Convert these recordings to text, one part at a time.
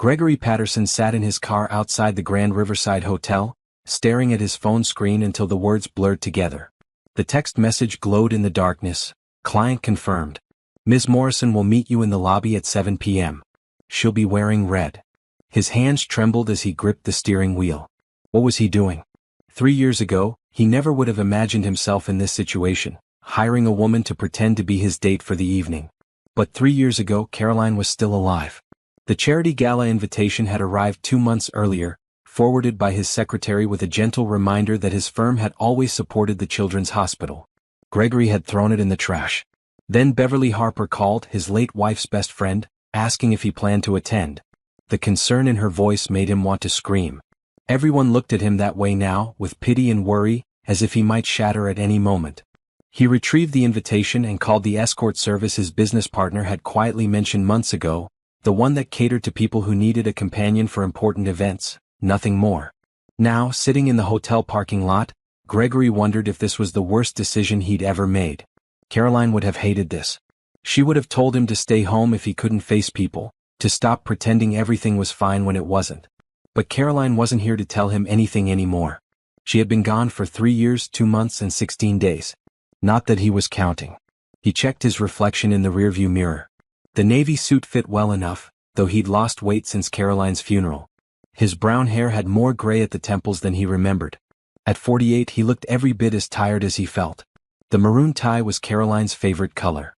Gregory Patterson sat in his car outside the Grand Riverside Hotel, staring at his phone screen until the words blurred together. The text message glowed in the darkness. Client confirmed. Ms. Morrison will meet you in the lobby at 7 p.m. She'll be wearing red. His hands trembled as he gripped the steering wheel. What was he doing? 3 years ago, he never would have imagined himself in this situation, hiring a woman to pretend to be his date for the evening. But 3 years ago, Caroline was still alive. The charity gala invitation had arrived 2 months earlier, forwarded by his secretary with a gentle reminder that his firm had always supported the children's hospital. Gregory had thrown it in the trash. Then Beverly Harper called, his late wife's best friend, asking if he planned to attend. The concern in her voice made him want to scream. Everyone looked at him that way now, with pity and worry, as if he might shatter at any moment. He retrieved the invitation and called the escort service his business partner had quietly mentioned months ago, the one that catered to people who needed a companion for important events, nothing more. Now, sitting in the hotel parking lot, Gregory wondered if this was the worst decision he'd ever made. Caroline would have hated this. She would have told him to stay home if he couldn't face people, to stop pretending everything was fine when it wasn't. But Caroline wasn't here to tell him anything anymore. She had been gone for 3 years, 2 months and 16 days. Not that he was counting. He checked his reflection in the rearview mirror. The navy suit fit well enough, though he'd lost weight since Caroline's funeral. His brown hair had more gray at the temples than he remembered. At 48 he looked every bit as tired as he felt. The maroon tie was Caroline's favorite color.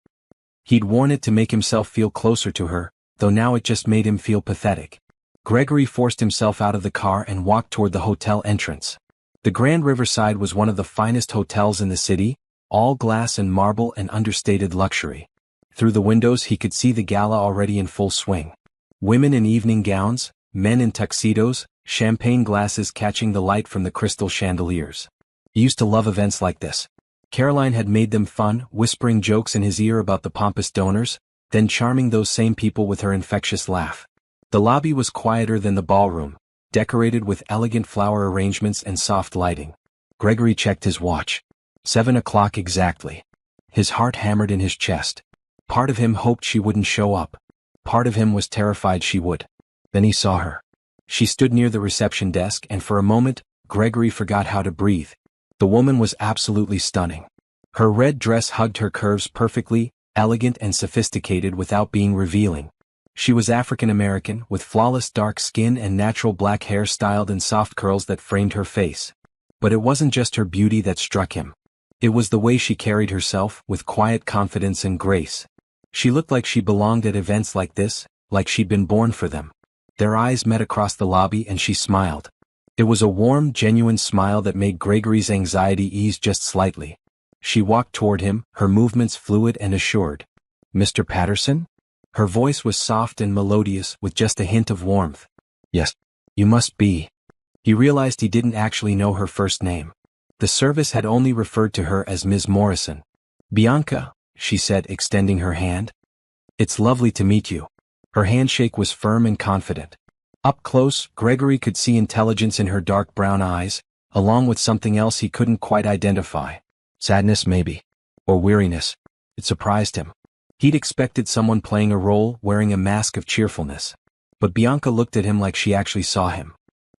He'd worn it to make himself feel closer to her, though now it just made him feel pathetic. Gregory forced himself out of the car and walked toward the hotel entrance. The Grand Riverside was one of the finest hotels in the city, all glass and marble and understated luxury. Through the windows he could see the gala already in full swing. Women in evening gowns, men in tuxedos, champagne glasses catching the light from the crystal chandeliers. He used to love events like this. Caroline had made them fun, whispering jokes in his ear about the pompous donors, then charming those same people with her infectious laugh. The lobby was quieter than the ballroom, decorated with elegant flower arrangements and soft lighting. Gregory checked his watch. 7 o'clock exactly. His heart hammered in his chest. Part of him hoped she wouldn't show up. Part of him was terrified she would. Then he saw her. She stood near the reception desk and for a moment, Gregory forgot how to breathe. The woman was absolutely stunning. Her red dress hugged her curves perfectly, elegant and sophisticated without being revealing. She was African American, with flawless dark skin and natural black hair styled in soft curls that framed her face. But it wasn't just her beauty that struck him. It was the way she carried herself, with quiet confidence and grace. She looked like she belonged at events like this, like she'd been born for them. Their eyes met across the lobby and she smiled. It was a warm, genuine smile that made Gregory's anxiety ease just slightly. She walked toward him, her movements fluid and assured. "Mr. Patterson?" Her voice was soft and melodious with just a hint of warmth. "Yes, you must be." He realized he didn't actually know her first name. The service had only referred to her as Ms. Morrison. "Bianca," she said, extending her hand. "It's lovely to meet you." Her handshake was firm and confident. Up close, Gregory could see intelligence in her dark brown eyes, along with something else he couldn't quite identify. Sadness maybe. Or weariness. It surprised him. He'd expected someone playing a role, wearing a mask of cheerfulness. But Bianca looked at him like she actually saw him.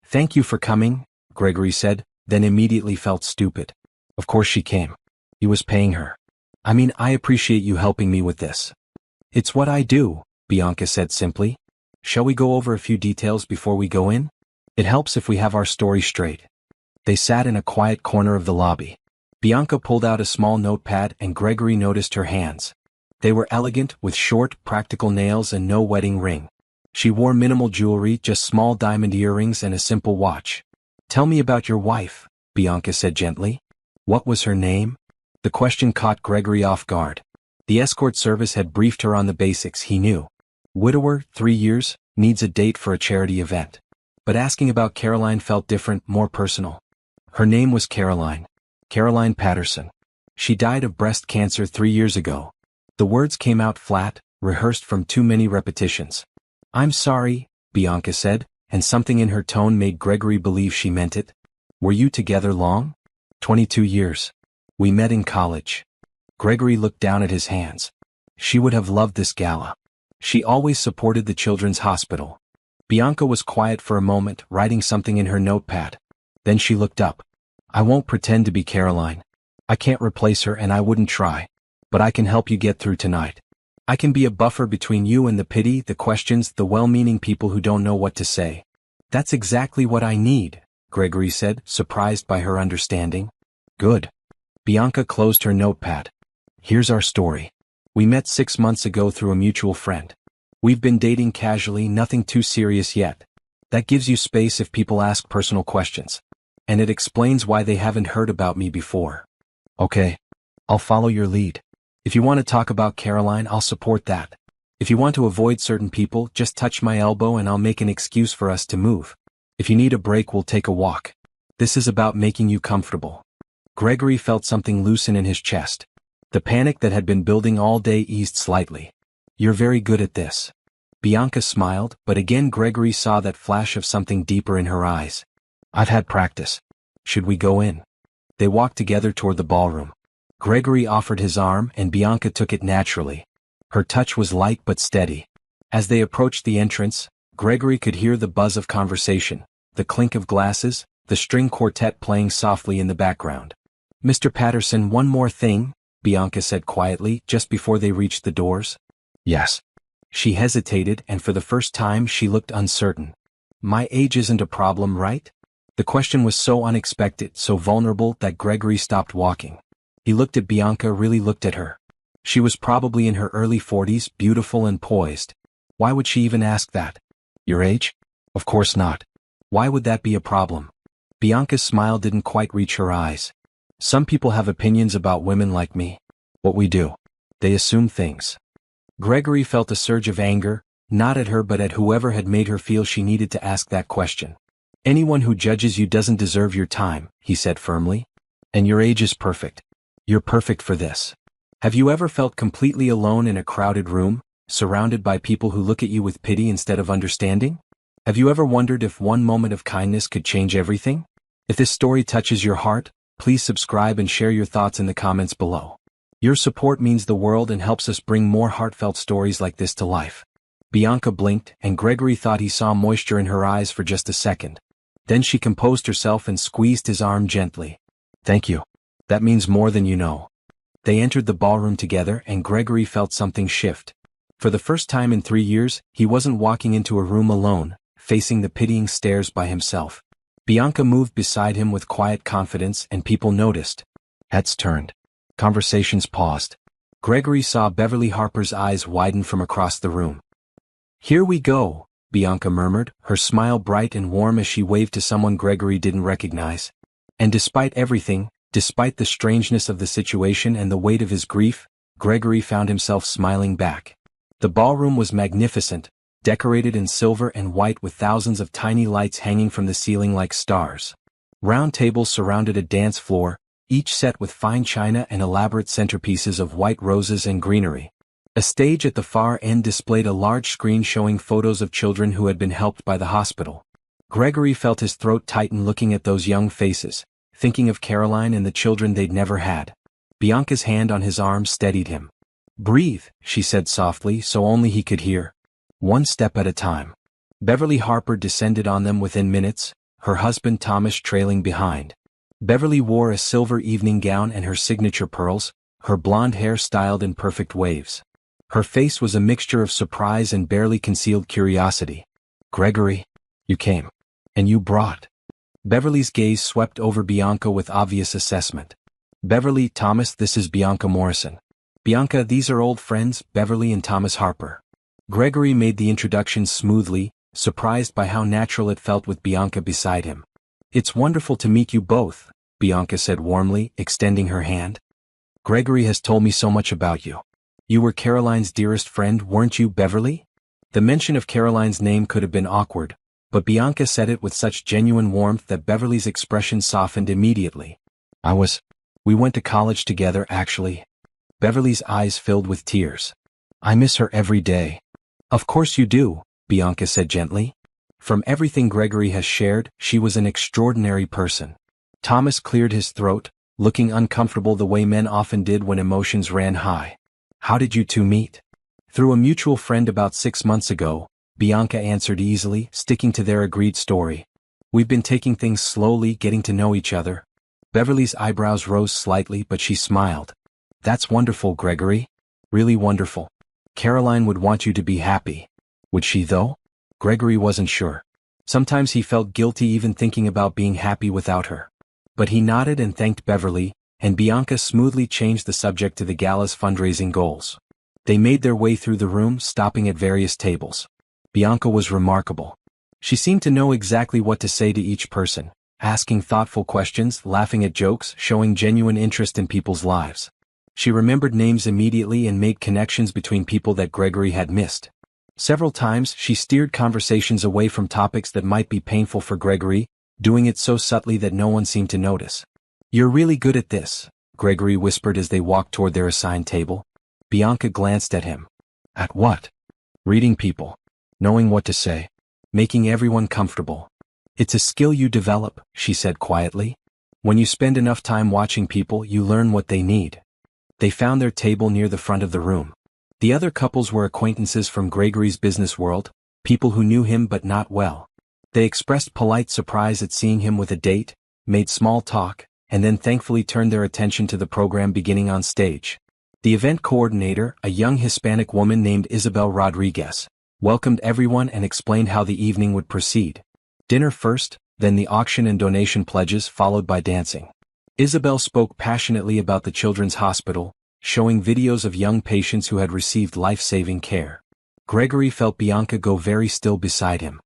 "Thank you for coming," Gregory said, then immediately felt stupid. Of course she came. He was paying her. "I mean, I appreciate you helping me with this." "It's what I do," Bianca said simply. "Shall we go over a few details before we go in? It helps if we have our story straight." They sat in a quiet corner of the lobby. Bianca pulled out a small notepad and Gregory noticed her hands. They were elegant, with short, practical nails and no wedding ring. She wore minimal jewelry, just small diamond earrings and a simple watch. "Tell me about your wife," Bianca said gently. "What was her name?" The question caught Gregory off guard. The escort service had briefed her on the basics, he knew. Widower, 3 years, needs a date for a charity event. But asking about Caroline felt different, more personal. Her name was Caroline. Caroline Patterson. She died of breast cancer 3 years ago. The words came out flat, rehearsed from too many repetitions. "I'm sorry," Bianca said, and something in her tone made Gregory believe she meant it. "Were you together long?" 22 years. "We met in college." Gregory looked down at his hands. She would have loved this gala. She always supported the children's hospital. Bianca was quiet for a moment, writing something in her notepad. Then she looked up. I won't pretend to be Caroline. I can't replace her and I wouldn't try. But I can help you get through tonight. I can be a buffer between you and the pity, the questions, the well-meaning people who don't know what to say. That's exactly what I need, Gregory said, surprised by her understanding. Good. Bianca closed her notepad. Here's our story. We met 6 months ago through a mutual friend. We've been dating casually, nothing too serious yet. That gives you space if people ask personal questions. And it explains why they haven't heard about me before. Okay. I'll follow your lead. If you want to talk about Caroline, I'll support that. If you want to avoid certain people, just touch my elbow and I'll make an excuse for us to move. If you need a break, we'll take a walk. This is about making you comfortable. Gregory felt something loosen in his chest. The panic that had been building all day eased slightly. You're very good at this. Bianca smiled, but again Gregory saw that flash of something deeper in her eyes. I've had practice. Should we go in? They walked together toward the ballroom. Gregory offered his arm and Bianca took it naturally. Her touch was light but steady. As they approached the entrance, Gregory could hear the buzz of conversation, the clink of glasses, the string quartet playing softly in the background. Mr. Patterson, one more thing, Bianca said quietly just before they reached the doors. Yes. She hesitated and for the first time she looked uncertain. My age isn't a problem, right? The question was so unexpected, so vulnerable that Gregory stopped walking. He looked at Bianca, really looked at her. She was probably in her early 40s, beautiful and poised. Why would she even ask that? Your age? Of course not. Why would that be a problem? Bianca's smile didn't quite reach her eyes. Some people have opinions about women like me. What we do. They assume things. Gregory felt a surge of anger, not at her but at whoever had made her feel she needed to ask that question. Anyone who judges you doesn't deserve your time, he said firmly. And your age is perfect. You're perfect for this. Have you ever felt completely alone in a crowded room, surrounded by people who look at you with pity instead of understanding? Have you ever wondered if one moment of kindness could change everything? If this story touches your heart, please subscribe and share your thoughts in the comments below. Your support means the world and helps us bring more heartfelt stories like this to life. Bianca blinked, and Gregory thought he saw moisture in her eyes for just a second. Then she composed herself and squeezed his arm gently. Thank you. That means more than you know. They entered the ballroom together and Gregory felt something shift. For the first time in 3 years, he wasn't walking into a room alone, facing the pitying stares by himself. Bianca moved beside him with quiet confidence and people noticed. Heads turned. Conversations paused. Gregory saw Beverly Harper's eyes widen from across the room. Here we go, Bianca murmured, her smile bright and warm as she waved to someone Gregory didn't recognize. And despite everything, despite the strangeness of the situation and the weight of his grief, Gregory found himself smiling back. The ballroom was magnificent, decorated in silver and white with thousands of tiny lights hanging from the ceiling like stars. Round tables surrounded a dance floor, each set with fine china and elaborate centerpieces of white roses and greenery. A stage at the far end displayed a large screen showing photos of children who had been helped by the hospital. Gregory felt his throat tighten looking at those young faces, thinking of Caroline and the children they'd never had. Bianca's hand on his arm steadied him. Breathe, she said softly so only he could hear. One step at a time. Beverly Harper descended on them within minutes, her husband Thomas trailing behind. Beverly wore a silver evening gown and her signature pearls, her blonde hair styled in perfect waves. Her face was a mixture of surprise and barely concealed curiosity. Gregory, you came. And you brought. Beverly's gaze swept over Bianca with obvious assessment. Beverly, Thomas, this is Bianca Morrison. Bianca, these are old friends, Beverly and Thomas Harper. Gregory made the introduction smoothly, surprised by how natural it felt with Bianca beside him. It's wonderful to meet you both, Bianca said warmly, extending her hand. Gregory has told me so much about you. You were Caroline's dearest friend, weren't you, Beverly? The mention of Caroline's name could have been awkward, but Bianca said it with such genuine warmth that Beverly's expression softened immediately. We went to college together, actually. Beverly's eyes filled with tears. I miss her every day. Of course you do, Bianca said gently. From everything Gregory has shared, she was an extraordinary person. Thomas cleared his throat, looking uncomfortable the way men often did when emotions ran high. How did you two meet? Through a mutual friend about 6 months ago, Bianca answered easily, sticking to their agreed story. We've been taking things slowly, getting to know each other. Beverly's eyebrows rose slightly, but she smiled. That's wonderful, Gregory. Really wonderful. Caroline would want you to be happy. Would she though? Gregory wasn't sure. Sometimes he felt guilty even thinking about being happy without her. But he nodded and thanked Beverly, and Bianca smoothly changed the subject to the gala's fundraising goals. They made their way through the room, stopping at various tables. Bianca was remarkable. She seemed to know exactly what to say to each person, asking thoughtful questions, laughing at jokes, showing genuine interest in people's lives. She remembered names immediately and made connections between people that Gregory had missed. Several times she steered conversations away from topics that might be painful for Gregory, doing it so subtly that no one seemed to notice. You're really good at this, Gregory whispered as they walked toward their assigned table. Bianca glanced at him. At what? Reading people. Knowing what to say. Making everyone comfortable. It's a skill you develop, she said quietly. When you spend enough time watching people, you learn what they need. They found their table near the front of the room. The other couples were acquaintances from Gregory's business world, people who knew him but not well. They expressed polite surprise at seeing him with a date, made small talk, and then thankfully turned their attention to the program beginning on stage. The event coordinator, a young Hispanic woman named Isabel Rodriguez, welcomed everyone and explained how the evening would proceed. Dinner first, then the auction and donation pledges followed by dancing. Isabel spoke passionately about the children's hospital, showing videos of young patients who had received life-saving care. Gregory felt Bianca go very still beside him.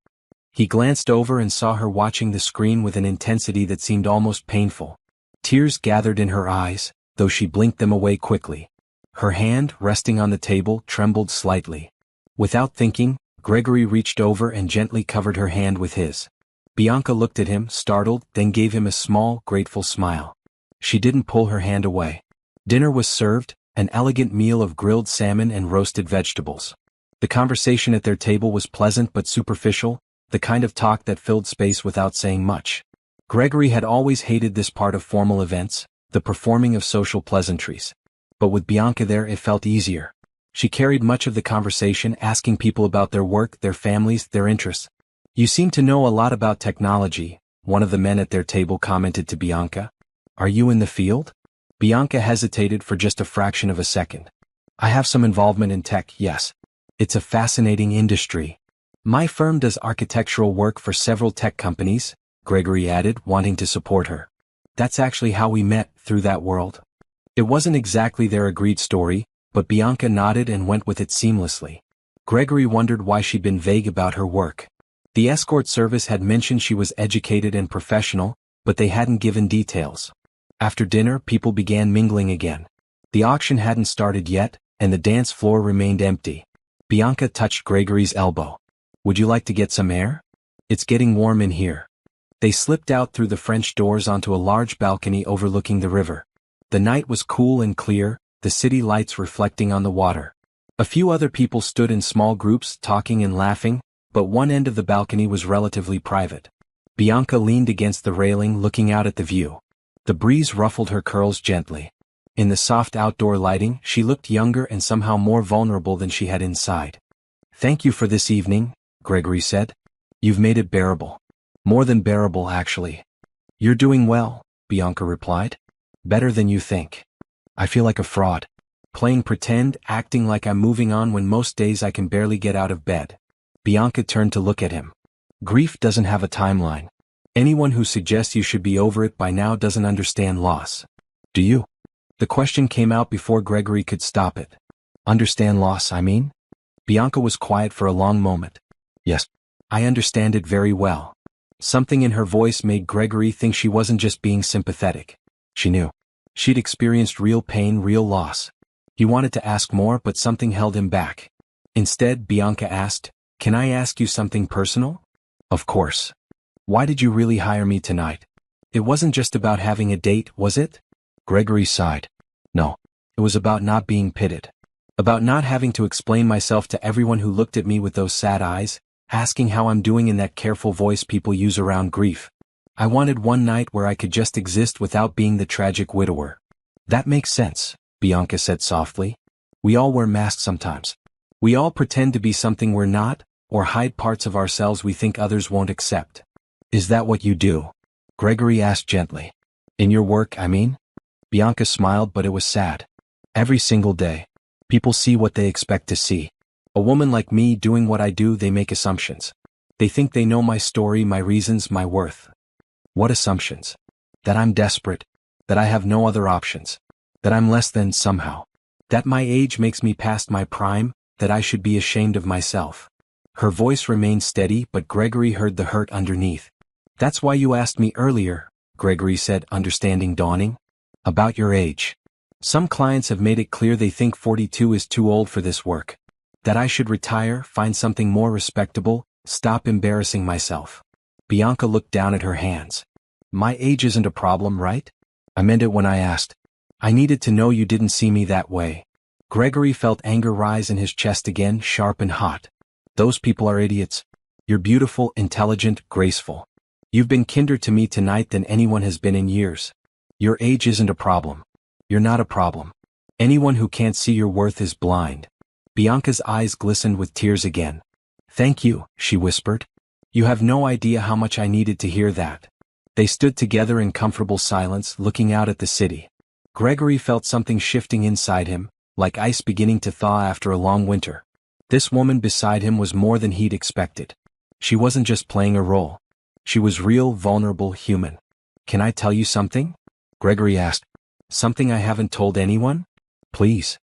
He glanced over and saw her watching the screen with an intensity that seemed almost painful. Tears gathered in her eyes, though she blinked them away quickly. Her hand, resting on the table, trembled slightly. Without thinking, Gregory reached over and gently covered her hand with his. Bianca looked at him, startled, then gave him a small, grateful smile. She didn't pull her hand away. Dinner was served, an elegant meal of grilled salmon and roasted vegetables. The conversation at their table was pleasant but superficial, the kind of talk that filled space without saying much. Gregory had always hated this part of formal events, the performing of social pleasantries. But with Bianca there it felt easier. She carried much of the conversation, asking people about their work, their families, their interests. You seem to know a lot about technology, one of the men at their table commented to Bianca. Are you in the field? Bianca hesitated for just a fraction of a second. I have some involvement in tech, yes. It's a fascinating industry. My firm does architectural work for several tech companies, Gregory added, wanting to support her. That's actually how we met, through that world. It wasn't exactly their agreed story, but Bianca nodded and went with it seamlessly. Gregory wondered why she'd been vague about her work. The escort service had mentioned she was educated and professional, but they hadn't given details. After dinner, people began mingling again. The auction hadn't started yet, and the dance floor remained empty. Bianca touched Gregory's elbow. Would you like to get some air? It's getting warm in here. They slipped out through the French doors onto a large balcony overlooking the river. The night was cool and clear, the city lights reflecting on the water. A few other people stood in small groups, talking and laughing, but one end of the balcony was relatively private. Bianca leaned against the railing, looking out at the view. The breeze ruffled her curls gently. In the soft outdoor lighting, she looked younger and somehow more vulnerable than she had inside. Thank you for this evening, Gregory said. You've made it bearable. More than bearable, actually. You're doing well, Bianca replied. Better than you think. I feel like a fraud. Playing pretend, acting like I'm moving on when most days I can barely get out of bed. Bianca turned to look at him. Grief doesn't have a timeline. Anyone who suggests you should be over it by now doesn't understand loss. Do you? The question came out before Gregory could stop it. Understand loss, I mean? Bianca was quiet for a long moment. Yes, I understand it very well. Something in her voice made Gregory think she wasn't just being sympathetic. She knew. She'd experienced real pain, real loss. He wanted to ask more, but something held him back. Instead, Bianca asked, "Can I ask you something personal?" Of course. Why did you really hire me tonight? It wasn't just about having a date, was it? Gregory sighed. No. It was about not being pitted. About not having to explain myself to everyone who looked at me with those sad eyes, asking how I'm doing in that careful voice people use around grief. I wanted one night where I could just exist without being the tragic widower. That makes sense, Bianca said softly. We all wear masks sometimes. We all pretend to be something we're not, Or hide parts of ourselves we think others won't accept? Is that what you do? Gregory asked gently. In your work, I mean? Bianca smiled, but it was sad. Every single day, people see what they expect to see. A woman like me doing what I do, they make assumptions. They think they know my story, my reasons, my worth. What assumptions? That I'm desperate. That I have no other options. That I'm less than somehow. That my age makes me past my prime. That I should be ashamed of myself. Her voice remained steady, but Gregory heard the hurt underneath. That's why you asked me earlier, Gregory said, understanding dawning. About your age. Some clients have made it clear they think 42 is too old for this work. That I should retire, find something more respectable, stop embarrassing myself. Bianca looked down at her hands. My age isn't a problem, right? I meant it when I asked. I needed to know you didn't see me that way. Gregory felt anger rise in his chest again, sharp and hot. Those people are idiots. You're beautiful, intelligent, graceful. You've been kinder to me tonight than anyone has been in years. Your age isn't a problem. You're not a problem. Anyone who can't see your worth is blind. Bianca's eyes glistened with tears again. Thank you, she whispered. You have no idea how much I needed to hear that. They stood together in comfortable silence, looking out at the city. Gregory felt something shifting inside him, like ice beginning to thaw after a long winter. This woman beside him was more than he'd expected. She wasn't just playing a role. She was real, vulnerable, human. Can I tell you something? Gregory asked. Something I haven't told anyone? Please.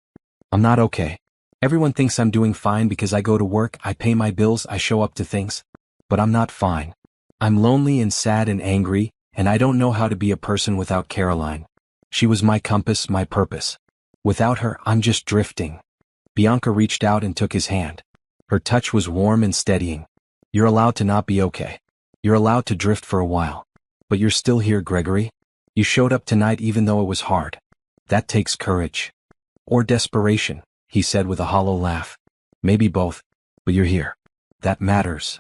I'm not okay. Everyone thinks I'm doing fine because I go to work, I pay my bills, I show up to things. But I'm not fine. I'm lonely and sad and angry, and I don't know how to be a person without Caroline. She was my compass, my purpose. Without her, I'm just drifting. Bianca reached out and took his hand. Her touch was warm and steadying. You're allowed to not be okay. You're allowed to drift for a while. But you're still here, Gregory. You showed up tonight even though it was hard. That takes courage. Or desperation, he said with a hollow laugh. Maybe both. But you're here. That matters.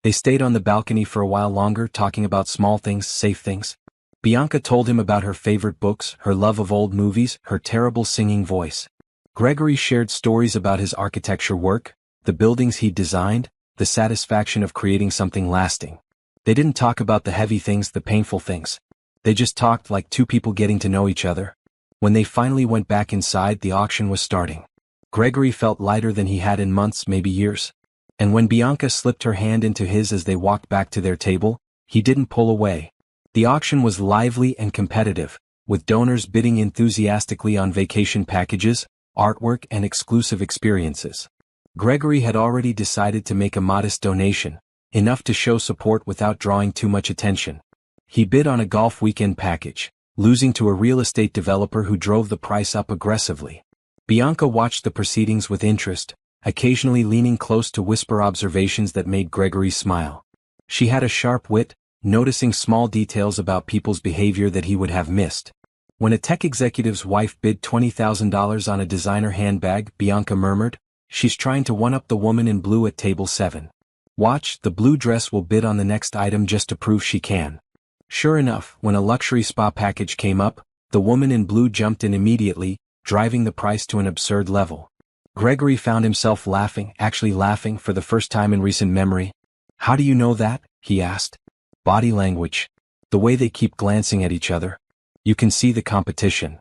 They stayed on the balcony for a while longer, talking about small things, safe things. Bianca told him about her favorite books, her love of old movies, her terrible singing voice. Gregory shared stories about his architecture work, the buildings he'd designed, the satisfaction of creating something lasting. They didn't talk about the heavy things, the painful things. They just talked like two people getting to know each other. When they finally went back inside, the auction was starting. Gregory felt lighter than he had in months, maybe years. And when Bianca slipped her hand into his as they walked back to their table, he didn't pull away. The auction was lively and competitive, with donors bidding enthusiastically on vacation packages, artwork, and exclusive experiences. Gregory had already decided to make a modest donation, enough to show support without drawing too much attention. He bid on a golf weekend package, losing to a real estate developer who drove the price up aggressively. Bianca watched the proceedings with interest, occasionally leaning close to whisper observations that made Gregory smile. She had a sharp wit, noticing small details about people's behavior that he would have missed. When a tech executive's wife bid $20,000 on a designer handbag, Bianca murmured, "She's trying to one-up the woman in blue at table 7. Watch, the blue dress will bid on the next item just to prove she can." Sure enough, when a luxury spa package came up, the woman in blue jumped in immediately, driving the price to an absurd level. Gregory found himself laughing, actually laughing for the first time in recent memory. "How do you know that?" he asked. "Body language. The way they keep glancing at each other. You can see the competition."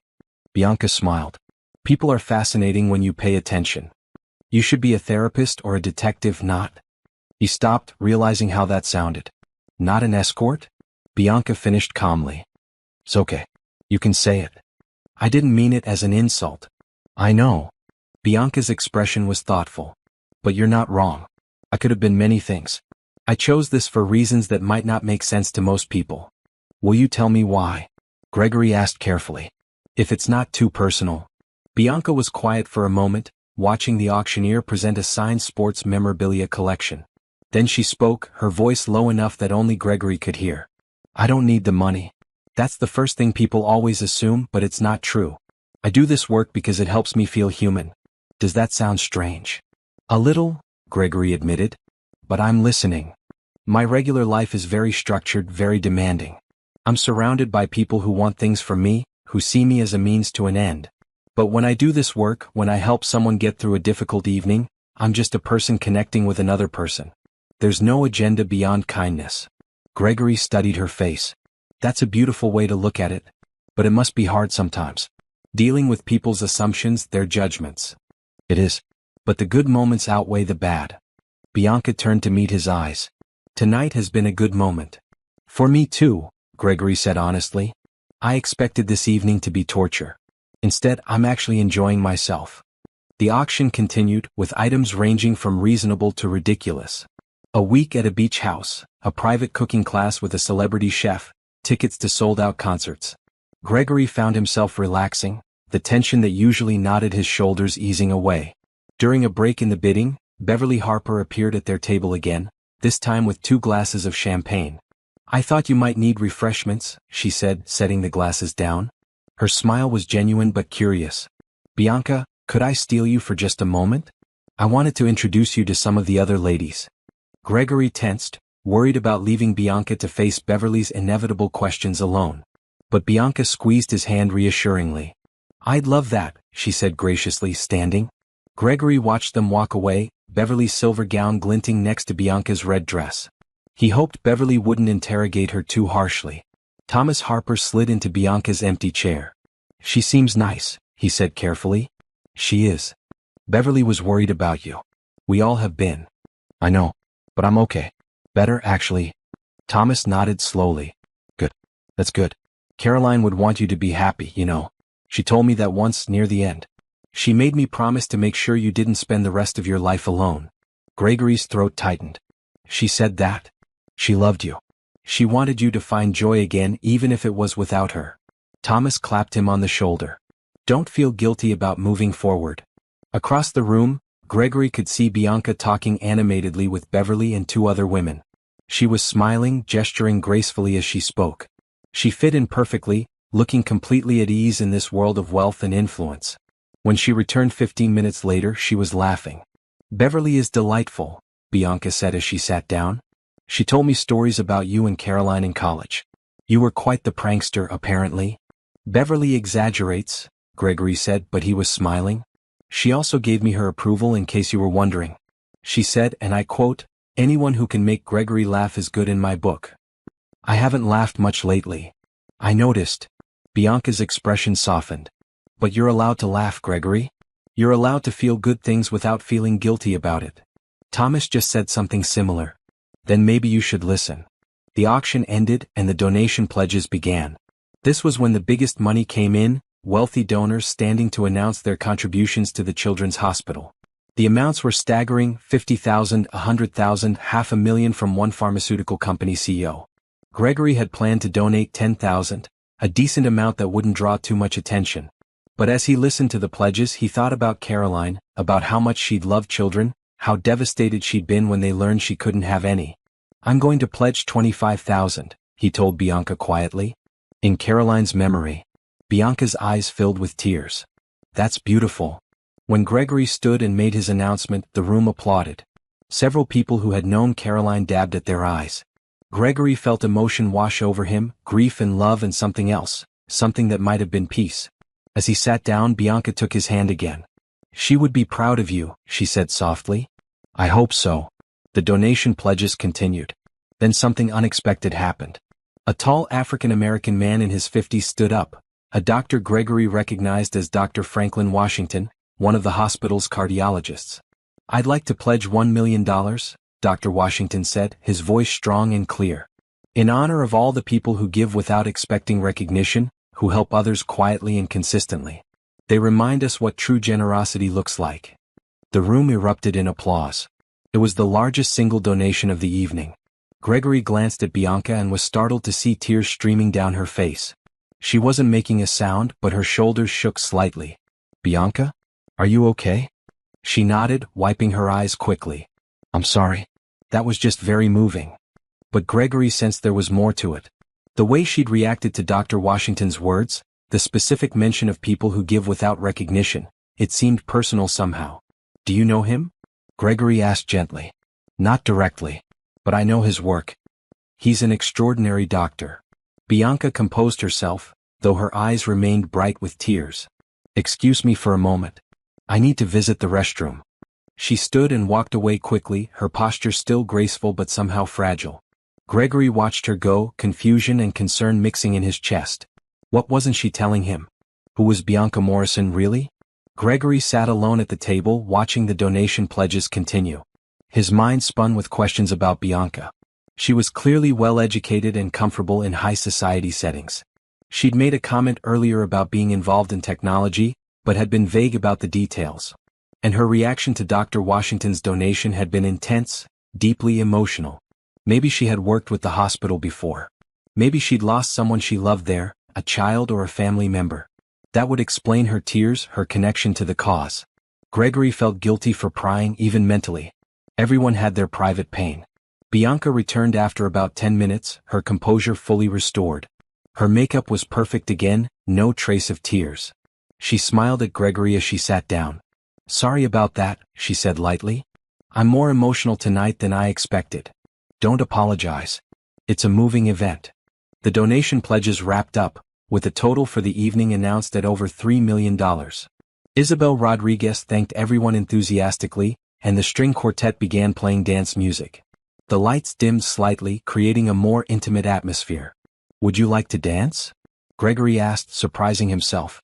Bianca smiled. "People are fascinating when you pay attention. You should be a therapist or a detective, not." He stopped, realizing how that sounded. "Not an escort?" Bianca finished calmly. "It's okay. You can say it. I didn't mean it as an insult." "I know." Bianca's expression was thoughtful. "But you're not wrong. I could have been many things. I chose this for reasons that might not make sense to most people." "Will you tell me why?" Gregory asked carefully. "If it's not too personal." Bianca was quiet for a moment, watching the auctioneer present a signed sports memorabilia collection. Then she spoke, her voice low enough that only Gregory could hear. "I don't need the money. That's the first thing people always assume, but it's not true. I do this work because it helps me feel human." "Does that sound strange?" "A little," Gregory admitted. "But I'm listening. My regular life is very structured, very demanding. I'm surrounded by people who want things from me, who see me as a means to an end. But when I do this work, when I help someone get through a difficult evening, I'm just a person connecting with another person. There's no agenda beyond kindness. Gregory studied her face. That's a beautiful way to look at it. But it must be hard sometimes. Dealing with people's assumptions, their judgments. It is. But the good moments outweigh the bad. Bianca turned to meet his eyes. Tonight has been a good moment. For me too, Gregory said honestly. I expected this evening to be torture. Instead, I'm actually enjoying myself. The auction continued, with items ranging from reasonable to ridiculous. A week at a beach house, a private cooking class with a celebrity chef, tickets to sold-out concerts. Gregory found himself relaxing, the tension that usually knotted his shoulders easing away. During a break in the bidding, Beverly Harper appeared at their table again, this time with 2 glasses of champagne. I thought you might need refreshments, she said, setting the glasses down. Her smile was genuine but curious. Bianca, could I steal you for just a moment? I wanted to introduce you to some of the other ladies. Gregory tensed, worried about leaving Bianca to face Beverly's inevitable questions alone. But Bianca squeezed his hand reassuringly. I'd love that, she said graciously, standing. Gregory watched them walk away, Beverly's silver gown glinting next to Bianca's red dress. He hoped Beverly wouldn't interrogate her too harshly. Thomas Harper slid into Bianca's empty chair. She seems nice, he said carefully. She is. Beverly was worried about you. We all have been. I know. But I'm okay. Better, actually. Thomas nodded slowly. Good. That's good. Caroline would want you to be happy, you know. She told me that once, near the end. She made me promise to make sure you didn't spend the rest of your life alone. Gregory's throat tightened. She said that. She loved you. She wanted you to find joy again, even if it was without her. Thomas clapped him on the shoulder. Don't feel guilty about moving forward. Across the room, Gregory could see Bianca talking animatedly with Beverly and 2 other women. She was smiling, gesturing gracefully as she spoke. She fit in perfectly, looking completely at ease in this world of wealth and influence. When she returned 15 minutes later, she was laughing. Beverly is delightful, Bianca said as she sat down. She told me stories about you and Caroline in college. You were quite the prankster, apparently. Beverly exaggerates, Gregory said, but he was smiling. She also gave me her approval in case you were wondering. She said, and I quote, anyone who can make Gregory laugh is good in my book. I haven't laughed much lately. I noticed. Bianca's expression softened. But you're allowed to laugh, Gregory. You're allowed to feel good things without feeling guilty about it. Thomas just said something similar. Then maybe you should listen. The auction ended and the donation pledges began. This was when the biggest money came in, wealthy donors standing to announce their contributions to the Children's Hospital. The amounts were staggering: 50,000, 100,000, $500,000 from one pharmaceutical company CEO. Gregory had planned to donate 10,000, a decent amount that wouldn't draw too much attention. But as he listened to the pledges, he thought about Caroline, about how much she'd loved children, how devastated she'd been when they learned she couldn't have any. I'm going to pledge 25,000, he told Bianca quietly. In Caroline's memory. Bianca's eyes filled with tears. That's beautiful. When Gregory stood and made his announcement, the room applauded. Several people who had known Caroline dabbed at their eyes. Gregory felt emotion wash over him, grief and love and something else, something that might have been peace. As he sat down, Bianca took his hand again. She would be proud of you, she said softly. I hope so. The donation pledges continued. Then something unexpected happened. A tall African-American man in his 50s stood up, a doctor Gregory recognized as Dr. Franklin Washington, one of the hospital's cardiologists. I'd like to pledge $1 million, Dr. Washington said, his voice strong and clear. In honor of all the people who give without expecting recognition, who help others quietly and consistently. They remind us what true generosity looks like. The room erupted in applause. It was the largest single donation of the evening. Gregory glanced at Bianca and was startled to see tears streaming down her face. She wasn't making a sound, but her shoulders shook slightly. Bianca? Are you okay? She nodded, wiping her eyes quickly. I'm sorry. That was just very moving. But Gregory sensed there was more to it. The way she'd reacted to Dr. Washington's words, the specific mention of people who give without recognition, it seemed personal somehow. Do you know him? Gregory asked gently. Not directly. But I know his work. He's an extraordinary doctor. Bianca composed herself, though her eyes remained bright with tears. Excuse me for a moment. I need to visit the restroom. She stood and walked away quickly, her posture still graceful but somehow fragile. Gregory watched her go, confusion and concern mixing in his chest. What wasn't she telling him? Who was Bianca Morrison really? Gregory sat alone at the table watching the donation pledges continue. His mind spun with questions about Bianca. She was clearly well-educated and comfortable in high society settings. She'd made a comment earlier about being involved in technology, but had been vague about the details. And her reaction to Dr. Washington's donation had been intense, deeply emotional. Maybe she had worked with the hospital before. Maybe she'd lost someone she loved there, a child or a family member. That would explain her tears, her connection to the cause. Gregory felt guilty for prying even mentally. Everyone had their private pain. Bianca returned after about 10 minutes, her composure fully restored. Her makeup was perfect again, no trace of tears. She smiled at Gregory as she sat down. "Sorry about that," she said lightly. "I'm more emotional tonight than I expected." "Don't apologize. It's a moving event." The donation pledges wrapped up, with the total for the evening announced at over $3 million. Isabel Rodriguez thanked everyone enthusiastically, and the string quartet began playing dance music. The lights dimmed slightly, creating a more intimate atmosphere. "Would you like to dance?" Gregory asked, surprising himself.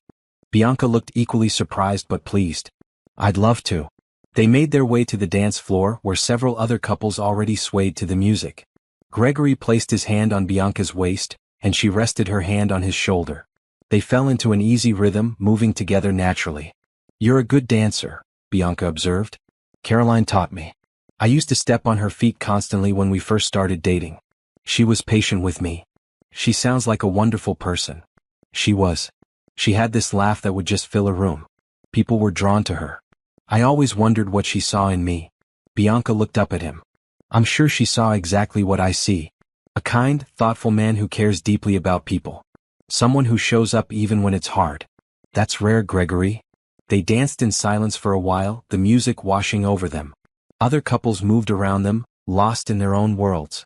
Bianca looked equally surprised but pleased. "I'd love to." They made their way to the dance floor where several other couples already swayed to the music. Gregory placed his hand on Bianca's waist, and she rested her hand on his shoulder. They fell into an easy rhythm, moving together naturally. "You're a good dancer," Bianca observed. "Caroline taught me. I used to step on her feet constantly when we first started dating. She was patient with me." "She sounds like a wonderful person." She was. She had this laugh that would just fill a room. People were drawn to her. "I always wondered what she saw in me." Bianca looked up at him. "I'm sure she saw exactly what I see. A kind, thoughtful man who cares deeply about people. Someone who shows up even when it's hard." "That's rare, Gregory." They danced in silence for a while, the music washing over them. Other couples moved around them, lost in their own worlds.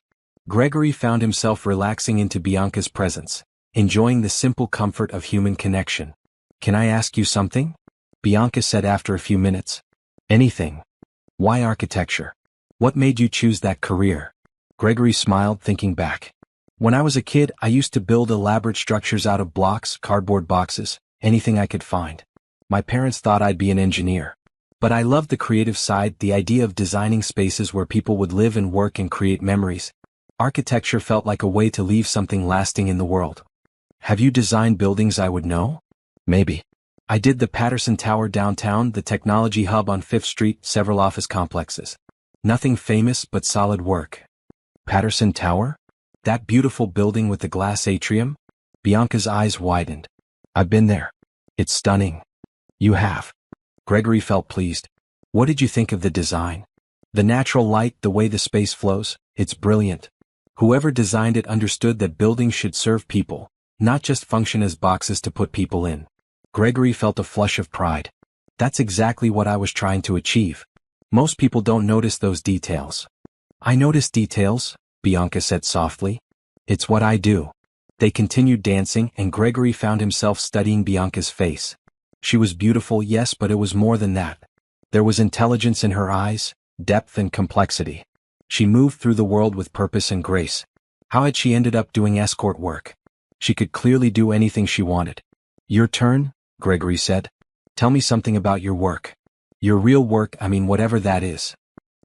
Gregory found himself relaxing into Bianca's presence, enjoying the simple comfort of human connection. "Can I ask you something?" Bianca said after a few minutes. "Anything." "Why architecture? What made you choose that career?" Gregory smiled, thinking back. "When I was a kid, I used to build elaborate structures out of blocks, cardboard boxes, anything I could find. My parents thought I'd be an engineer. But I loved the creative side, the idea of designing spaces where people would live and work and create memories. Architecture felt like a way to leave something lasting in the world." "Have you designed buildings I would know?" "Maybe. I did the Patterson Tower downtown, the technology hub on 5th Street, several office complexes. Nothing famous but solid work." "Patterson Tower? That beautiful building with the glass atrium?" Bianca's eyes widened. "I've been there. It's stunning." "You have?" Gregory felt pleased. "What did you think of the design?" "The natural light, the way the space flows, it's brilliant. Whoever designed it understood that buildings should serve people, not just function as boxes to put people in." Gregory felt a flush of pride. "That's exactly what I was trying to achieve. Most people don't notice those details." "I notice details," Bianca said softly. "It's what I do." They continued dancing, and Gregory found himself studying Bianca's face. She was beautiful, yes, but it was more than that. There was intelligence in her eyes, depth and complexity. She moved through the world with purpose and grace. How had she ended up doing escort work? She could clearly do anything she wanted. "Your turn," Gregory said. "Tell me something about your work. Your real work, I mean whatever that is."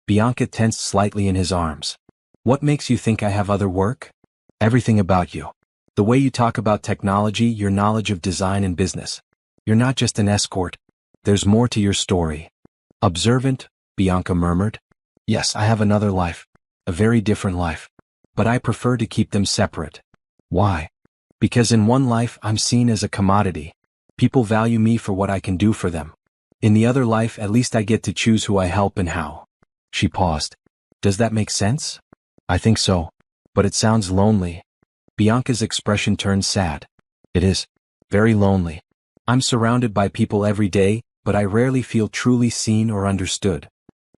Bianca tensed slightly in his arms. "What makes you think I have other work?" "Everything about you. The way you talk about technology, your knowledge of design and business. You're not just an escort. There's more to your story." "Observant," Bianca murmured. "Yes, I have another life. A very different life. But I prefer to keep them separate." "Why?" "Because in one life I'm seen as a commodity. People value me for what I can do for them. In the other life, at least I get to choose who I help and how." She paused. "Does that make sense?" "I think so. But it sounds lonely." Bianca's expression turned sad. "It is. Very lonely. I'm surrounded by people every day, but I rarely feel truly seen or understood."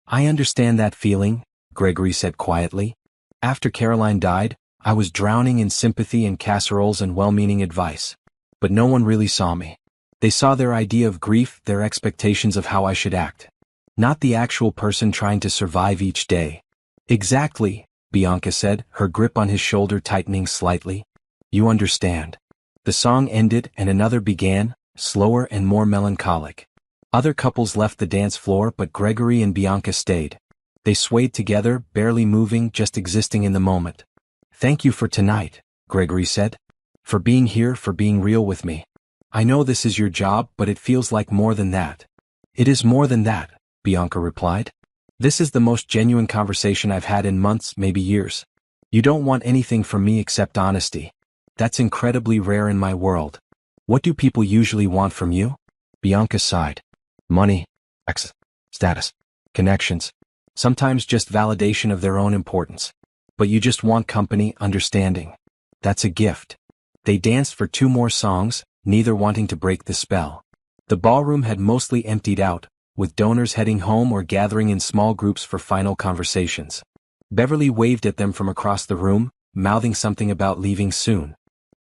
"I understand that feeling," Gregory said quietly. "After Caroline died, I was drowning in sympathy and casseroles and well-meaning advice. But no one really saw me. They saw their idea of grief, their expectations of how I should act. not the actual person trying to survive each day. Exactly, Bianca said, her grip on his shoulder tightening slightly. You understand. The song ended and another began, slower and more melancholic. Other couples left the dance floor but Gregory and Bianca stayed. They swayed together, barely moving, just existing in the moment. Thank you for tonight, Gregory said. For being here, for being real with me. I know this is your job, but it feels like more than that. It is more than that, Bianca replied. This is the most genuine conversation I've had in months, maybe years. You don't want anything from me except honesty. That's incredibly rare in my world. What do people usually want from you? Bianca sighed. Money, access, status, connections. Sometimes just validation of their own importance. But you just want company, understanding. That's a gift. They danced for 2 more songs, neither wanting to break the spell. The ballroom had mostly emptied out, with donors heading home or gathering in small groups for final conversations. Beverly waved at them from across the room, mouthing something about leaving soon.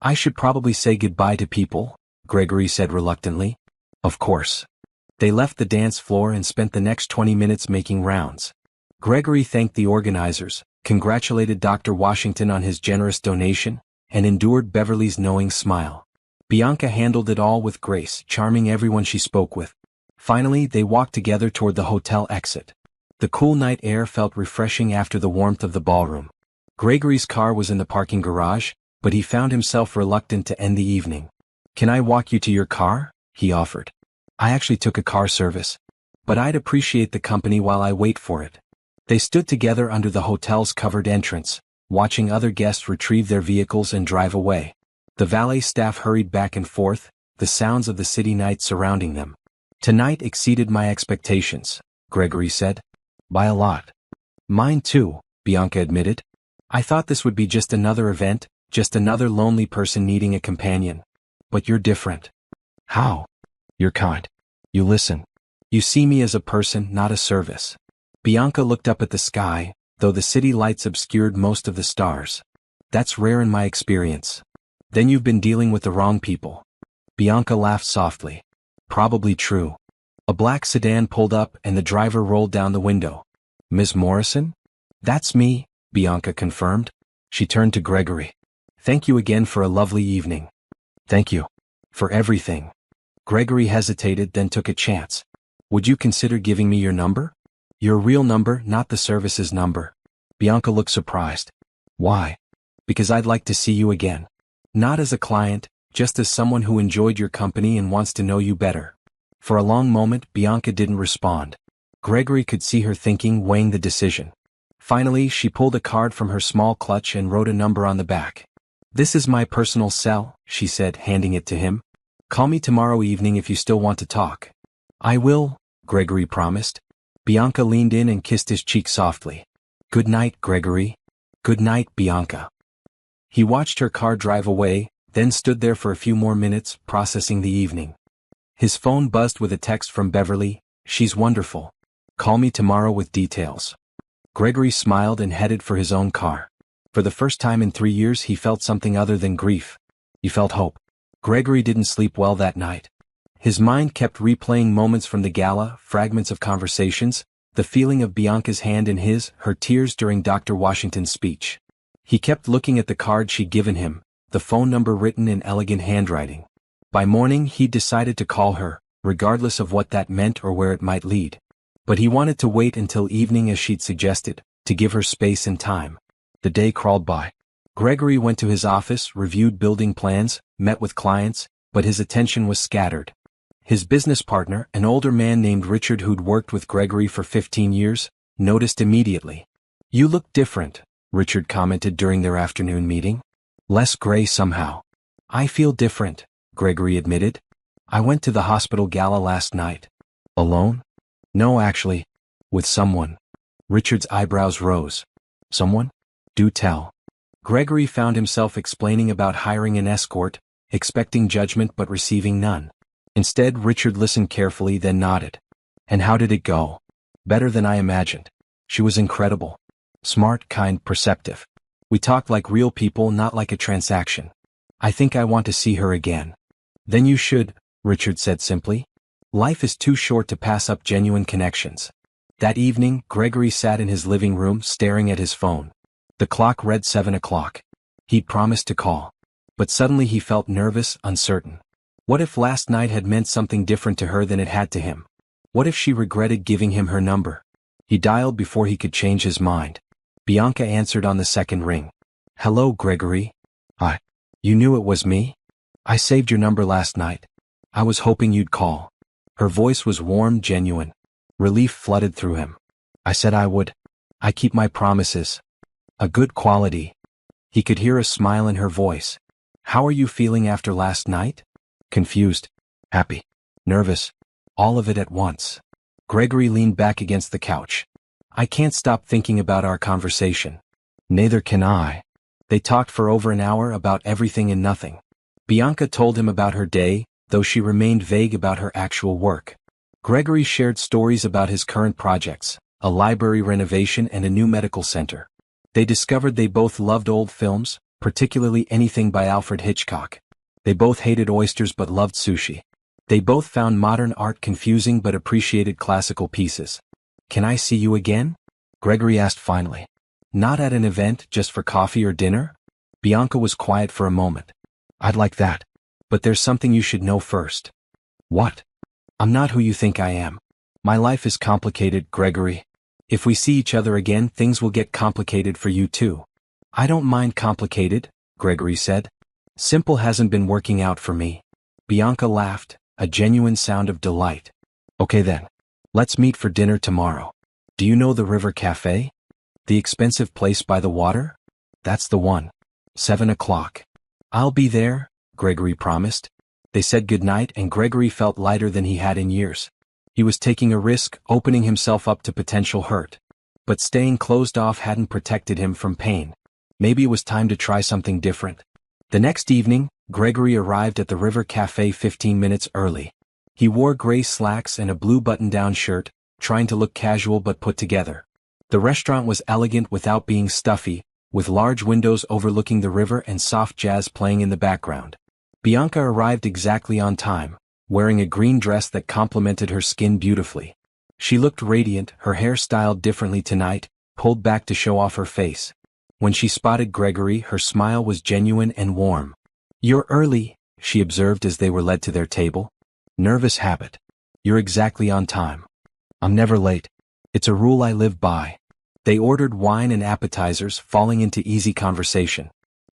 I should probably say goodbye to people, Gregory said reluctantly. Of course. They left the dance floor and spent the next 20 minutes making rounds. Gregory thanked the organizers, congratulated Dr. Washington on his generous donation, and endured Beverly's knowing smile. Bianca handled it all with grace, charming everyone she spoke with. Finally, they walked together toward the hotel exit. The cool night air felt refreshing after the warmth of the ballroom. Gregory's car was in the parking garage, but he found himself reluctant to end the evening. Can I walk you to your car? He offered. I actually took a car service. But I'd appreciate the company while I wait for it. They stood together under the hotel's covered entrance, watching other guests retrieve their vehicles and drive away. The valet staff hurried back and forth, the sounds of the city night surrounding them. Tonight exceeded my expectations, Gregory said. By a lot. Mine too, Bianca admitted. I thought this would be just another event, just another lonely person needing a companion. But you're different. How? You're kind. You listen. You see me as a person, not a service. Bianca looked up at the sky, though the city lights obscured most of the stars. That's rare in my experience. Then you've been dealing with the wrong people. Bianca laughed softly. Probably true. A black sedan pulled up and the driver rolled down the window. Miss Morrison? That's me, Bianca confirmed. She turned to Gregory. Thank you again for a lovely evening. Thank you. For everything. Gregory hesitated, then took a chance. Would you consider giving me your number? Your real number, not the service's number. Bianca looked surprised. Why? Because I'd like to see you again. Not as a client, just as someone who enjoyed your company and wants to know you better. For a long moment, Bianca didn't respond. Gregory could see her thinking, weighing the decision. Finally, she pulled a card from her small clutch and wrote a number on the back. This is my personal cell, she said, handing it to him. Call me tomorrow evening if you still want to talk. I will, Gregory promised. Bianca leaned in and kissed his cheek softly. Good night, Gregory. Good night, Bianca. He watched her car drive away, then stood there for a few more minutes, processing the evening. His phone buzzed with a text from Beverly. She's wonderful. Call me tomorrow with details. Gregory smiled and headed for his own car. For the first time in 3 years he felt something other than grief. He felt hope. Gregory didn't sleep well that night. His mind kept replaying moments from the gala, fragments of conversations, the feeling of Bianca's hand in his, her tears during Dr. Washington's speech. He kept looking at the card she'd given him, the phone number written in elegant handwriting. By morning he'd decided to call her, regardless of what that meant or where it might lead. But he wanted to wait until evening as she'd suggested, to give her space and time. The day crawled by. Gregory went to his office, reviewed building plans, met with clients, but his attention was scattered. His business partner, an older man named Richard who'd worked with Gregory for 15 years, noticed immediately. You look different, Richard commented during their afternoon meeting. Less gray somehow. I feel different, Gregory admitted. I went to the hospital gala last night. Alone? No, actually. With someone. Richard's eyebrows rose. Someone? Do tell. Gregory found himself explaining about hiring an escort, expecting judgment but receiving none. Instead, Richard listened carefully, then nodded. And how did it go? Better than I imagined. She was incredible. Smart, kind, perceptive. We talked like real people, not like a transaction. I think I want to see her again. Then you should, Richard said simply. Life is too short to pass up genuine connections. That evening, Gregory sat in his living room staring at his phone. The clock read 7 o'clock. He'd promised to call. But suddenly he felt nervous, uncertain. What if last night had meant something different to her than it had to him? What if she regretted giving him her number? He dialed before he could change his mind. Bianca answered on the second ring. "Hello, Gregory. You knew it was me? I saved your number last night. I was hoping you'd call." Her voice was warm, genuine. Relief flooded through him. "I said I would. I keep my promises. A good quality." He could hear a smile in her voice. "How are you feeling after last night?" "Confused. Happy. Nervous. All of it at once." Gregory leaned back against the couch. "I can't stop thinking about our conversation." "Neither can I." They talked for over an hour about everything and nothing. Bianca told him about her day, though she remained vague about her actual work. Gregory shared stories about his current projects, a library renovation and a new medical center. They discovered they both loved old films, particularly anything by Alfred Hitchcock. They both hated oysters but loved sushi. They both found modern art confusing but appreciated classical pieces. "Can I see you again?" Gregory asked finally. "Not at an event, just for coffee or dinner?" Bianca was quiet for a moment. "I'd like that. But there's something you should know first." "What?" "I'm not who you think I am. My life is complicated, Gregory. If we see each other again, things will get complicated for you too." "I don't mind complicated," Gregory said. "Simple hasn't been working out for me." Bianca laughed, a genuine sound of delight. "Okay then. Let's meet for dinner tomorrow. Do you know the River Cafe? The expensive place by the water? That's the one. 7 o'clock. "I'll be there," Gregory promised. They said goodnight and Gregory felt lighter than he had in years. He was taking a risk, opening himself up to potential hurt. But staying closed off hadn't protected him from pain. Maybe it was time to try something different. The next evening, Gregory arrived at the River Cafe 15 minutes early. He wore gray slacks and a blue button-down shirt, trying to look casual but put together. The restaurant was elegant without being stuffy, with large windows overlooking the river and soft jazz playing in the background. Bianca arrived exactly on time, wearing a green dress that complemented her skin beautifully. She looked radiant, her hair styled differently tonight, pulled back to show off her face. When she spotted Gregory, her smile was genuine and warm. "You're early," she observed as they were led to their table. "Nervous habit. You're exactly on time." "I'm never late. It's a rule I live by." They ordered wine and appetizers, falling into easy conversation.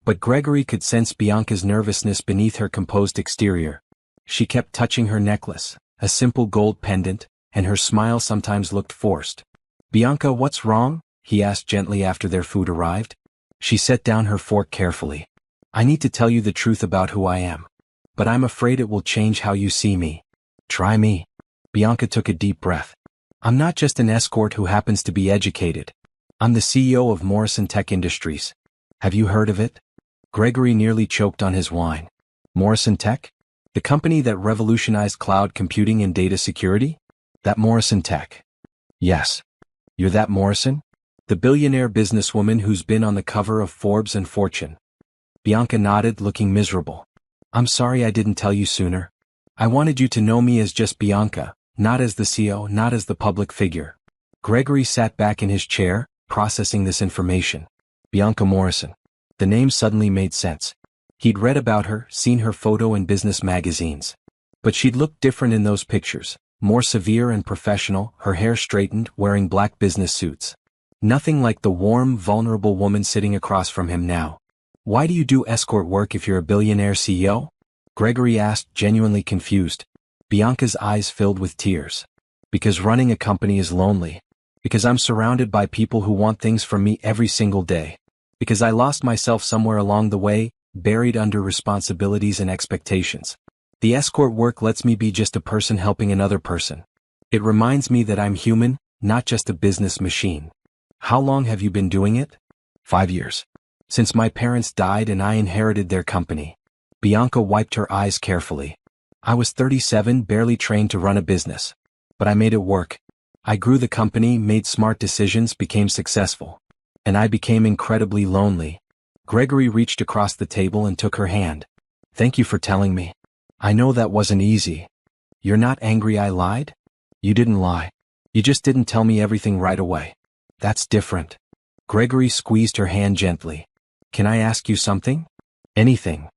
But Gregory could sense Bianca's nervousness beneath her composed exterior. She kept touching her necklace, a simple gold pendant, and her smile sometimes looked forced. "Bianca, what's wrong?" he asked gently after their food arrived. She set down her fork carefully. "I need to tell you the truth about who I am. But I'm afraid it will change how you see me." "Try me." Bianca took a deep breath. "I'm not just an escort who happens to be educated. I'm the CEO of Morrison Tech Industries. Have you heard of it?" Gregory nearly choked on his wine. "Morrison Tech? The company that revolutionized cloud computing and data security? That Morrison Tech?" "Yes." "You're that Morrison? The billionaire businesswoman who's been on the cover of Forbes and Fortune?" Bianca nodded, looking miserable. "I'm sorry I didn't tell you sooner. I wanted you to know me as just Bianca, not as the CEO, not as the public figure." Gregory sat back in his chair, processing this information. Bianca Morrison. The name suddenly made sense. He'd read about her, seen her photo in business magazines. But she'd looked different in those pictures, more severe and professional, her hair straightened, wearing black business suits. Nothing like the warm, vulnerable woman sitting across from him now. "Why do you do escort work if you're a billionaire CEO?" Gregory asked, genuinely confused. Bianca's eyes filled with tears. "Because running a company is lonely. Because I'm surrounded by people who want things from me every single day. Because I lost myself somewhere along the way, buried under responsibilities and expectations. The escort work lets me be just a person helping another person. It reminds me that I'm human, not just a business machine." "How long have you been doing it?" 5 years. Since my parents died and I inherited their company." Bianca wiped her eyes carefully. "I was 37, barely trained to run a business. But I made it work. I grew the company, made smart decisions, became successful. And I became incredibly lonely." Gregory reached across the table and took her hand. "Thank you for telling me. I know that wasn't easy." "You're not angry I lied?" "You didn't lie. You just didn't tell me everything right away. That's different. Gregory squeezed her hand gently. Can I ask you something? Anything.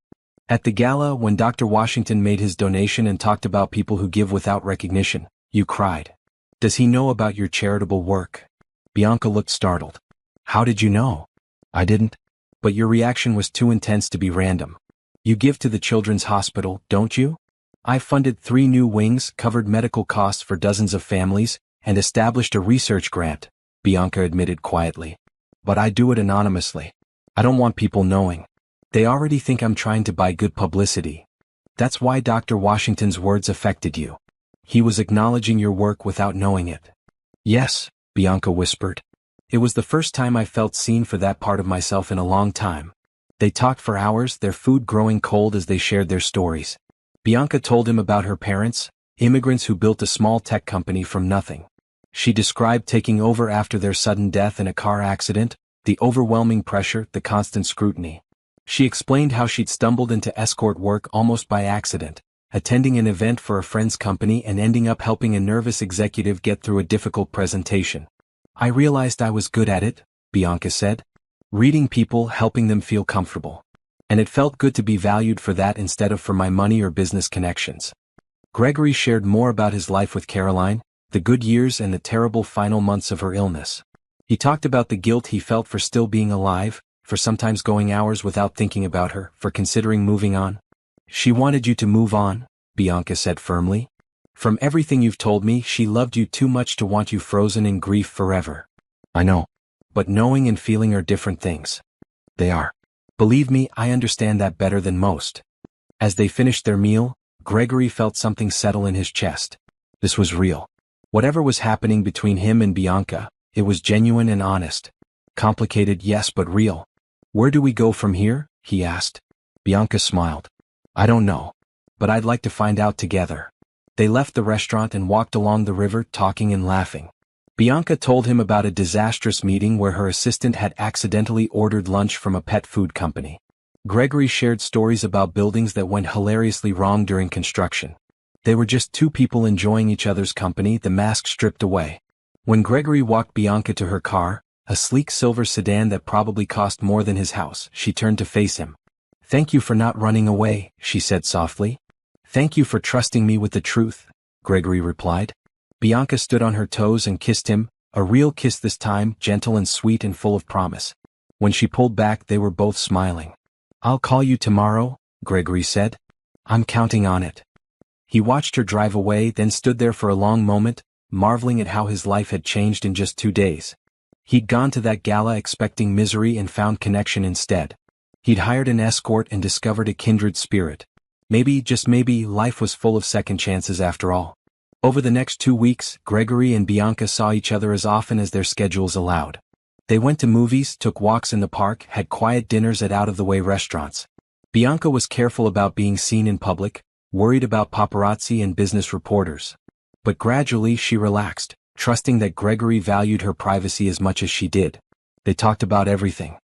At the gala, when Dr. Washington made his donation and talked about people who give without recognition, you cried. Does he know about your charitable work? Bianca looked startled. How did you know? I didn't. But your reaction was too intense to be random. You give to the Children's Hospital, don't you? I funded 3 new wings, covered medical costs for dozens of families, and established a research grant, Bianca admitted quietly. But I do it anonymously. I don't want people knowing. They already think I'm trying to buy good publicity. That's why Dr. Washington's words affected you. He was acknowledging your work without knowing it. Yes, Bianca whispered. It was the first time I felt seen for that part of myself in a long time. They talked for hours, their food growing cold as they shared their stories. Bianca told him about her parents, immigrants who built a small tech company from nothing. She described taking over after their sudden death in a car accident, the overwhelming pressure, the constant scrutiny. She explained how she'd stumbled into escort work almost by accident, attending an event for a friend's company and ending up helping a nervous executive get through a difficult presentation. I realized I was good at it, Bianca said. Reading people, helping them feel comfortable. And it felt good to be valued for that instead of for my money or business connections. Gregory shared more about his life with Caroline, the good years and the terrible final months of her illness. He talked about the guilt he felt for still being alive, for sometimes going hours without thinking about her, for considering moving on. She wanted you to move on, Bianca said firmly. From everything you've told me, she loved you too much to want you frozen in grief forever. I know. But knowing and feeling are different things. They are. Believe me, I understand that better than most. As they finished their meal, Gregory felt something settle in his chest. This was real. Whatever was happening between him and Bianca, it was genuine and honest. Complicated, yes, but real. Where do we go from here? He asked. Bianca smiled. I don't know. But I'd like to find out together. They left the restaurant and walked along the river, talking and laughing. Bianca told him about a disastrous meeting where her assistant had accidentally ordered lunch from a pet food company. Gregory shared stories about buildings that went hilariously wrong during construction. They were just 2 people enjoying each other's company, the mask stripped away. When Gregory walked Bianca to her car, a sleek silver sedan that probably cost more than his house, she turned to face him. Thank you for not running away, she said softly. Thank you for trusting me with the truth, Gregory replied. Bianca stood on her toes and kissed him, a real kiss this time, gentle and sweet and full of promise. When she pulled back, they were both smiling. I'll call you tomorrow, Gregory said. I'm counting on it. He watched her drive away, then stood there for a long moment, marveling at how his life had changed in just 2 days. He'd gone to that gala expecting misery and found connection instead. He'd hired an escort and discovered a kindred spirit. Maybe, just maybe, life was full of second chances after all. Over the next 2 weeks, Gregory and Bianca saw each other as often as their schedules allowed. They went to movies, took walks in the park, had quiet dinners at out-of-the-way restaurants. Bianca was careful about being seen in public, worried about paparazzi and business reporters. But gradually she relaxed, trusting that Gregory valued her privacy as much as she did. They talked about everything.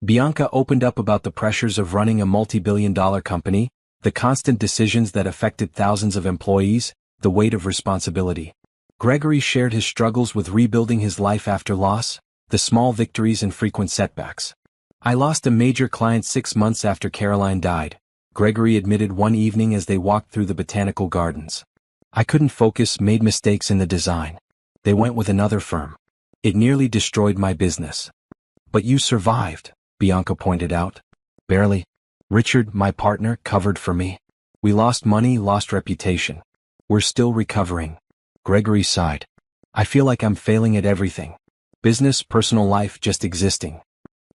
Bianca opened up about the pressures of running a multi-billion-dollar company, the constant decisions that affected thousands of employees, the weight of responsibility. Gregory shared his struggles with rebuilding his life after loss, the small victories and frequent setbacks. I lost a major client 6 months after Caroline died, Gregory admitted one evening as they walked through the botanical gardens. I couldn't focus, made mistakes in the design. They went with another firm. It nearly destroyed my business. But you survived, Bianca pointed out. Barely. Richard, my partner, covered for me. We lost money, lost reputation. We're still recovering. Gregory sighed. I feel like I'm failing at everything. Business, personal life, just existing.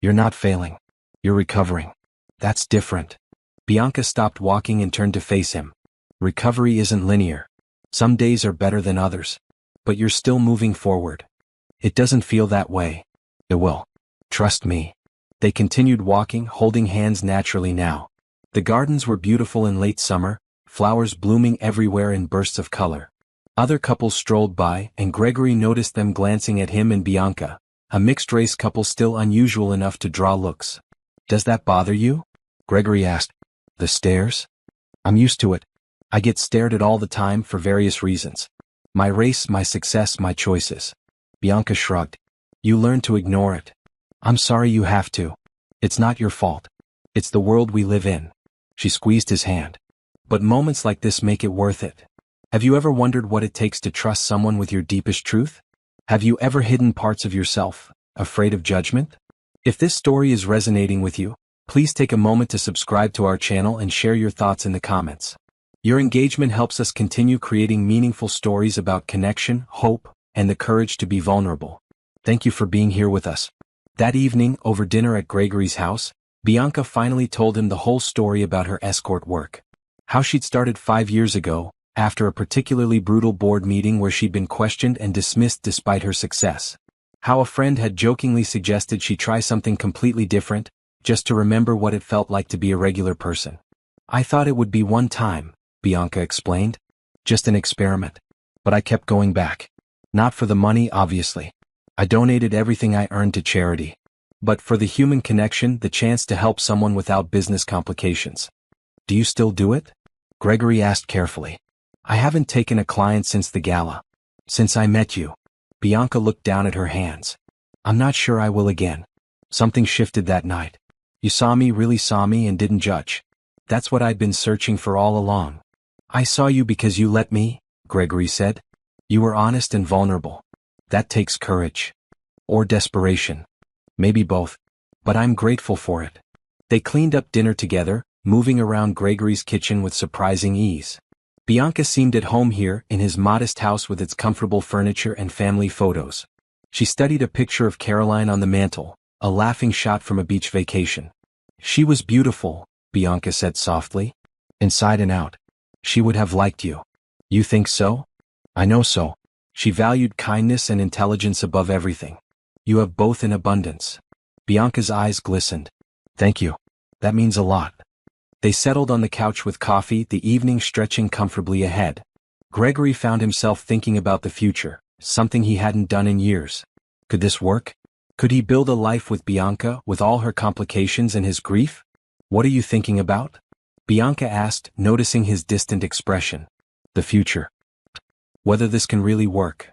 You're not failing. You're recovering. That's different. Bianca stopped walking and turned to face him. Recovery isn't linear. Some days are better than others. But you're still moving forward. It doesn't feel that way. It will. Trust me. They continued walking, holding hands naturally now. The gardens were beautiful in late summer, flowers blooming everywhere in bursts of color. Other couples strolled by, and Gregory noticed them glancing at him and Bianca, a mixed-race couple still unusual enough to draw looks. Does that bother you? Gregory asked. The stares? I'm used to it. I get stared at all the time for various reasons. My race, my success, my choices. Bianca shrugged. You learn to ignore it. I'm sorry you have to. It's not your fault. It's the world we live in. She squeezed his hand. But moments like this make it worth it. Have you ever wondered what it takes to trust someone with your deepest truth? Have you ever hidden parts of yourself, afraid of judgment? If this story is resonating with you, please take a moment to subscribe to our channel and share your thoughts in the comments. Your engagement helps us continue creating meaningful stories about connection, hope, and the courage to be vulnerable. Thank you for being here with us. That evening, over dinner at Gregory's house, Bianca finally told him the whole story about her escort work. How she'd started 5 years ago, after a particularly brutal board meeting where she'd been questioned and dismissed despite her success. How a friend had jokingly suggested she try something completely different, just to remember what it felt like to be a regular person. I thought it would be one time, Bianca explained. Just an experiment. But I kept going back. Not for the money, obviously. I donated everything I earned to charity. But for the human connection, the chance to help someone without business complications. Do you still do it? Gregory asked carefully. I haven't taken a client since the gala. Since I met you. Bianca looked down at her hands. I'm not sure I will again. Something shifted that night. You saw me, really saw me, and didn't judge. That's what I'd been searching for all along. I saw you because you let me, Gregory said. You were honest and vulnerable. That takes courage. Or desperation. Maybe both. But I'm grateful for it. They cleaned up dinner together, moving around Gregory's kitchen with surprising ease. Bianca seemed at home here, in his modest house with its comfortable furniture and family photos. She studied a picture of Caroline on the mantel, a laughing shot from a beach vacation. She was beautiful, Bianca said softly. Inside and out. She would have liked you. You think so? I know so. She valued kindness and intelligence above everything. You have both in abundance. Bianca's eyes glistened. Thank you. That means a lot. They settled on the couch with coffee, the evening stretching comfortably ahead. Gregory found himself thinking about the future, something he hadn't done in years. Could this work? Could he build a life with Bianca, with all her complications and his grief? What are you thinking about? Bianca asked, noticing his distant expression. The future. Whether this can really work.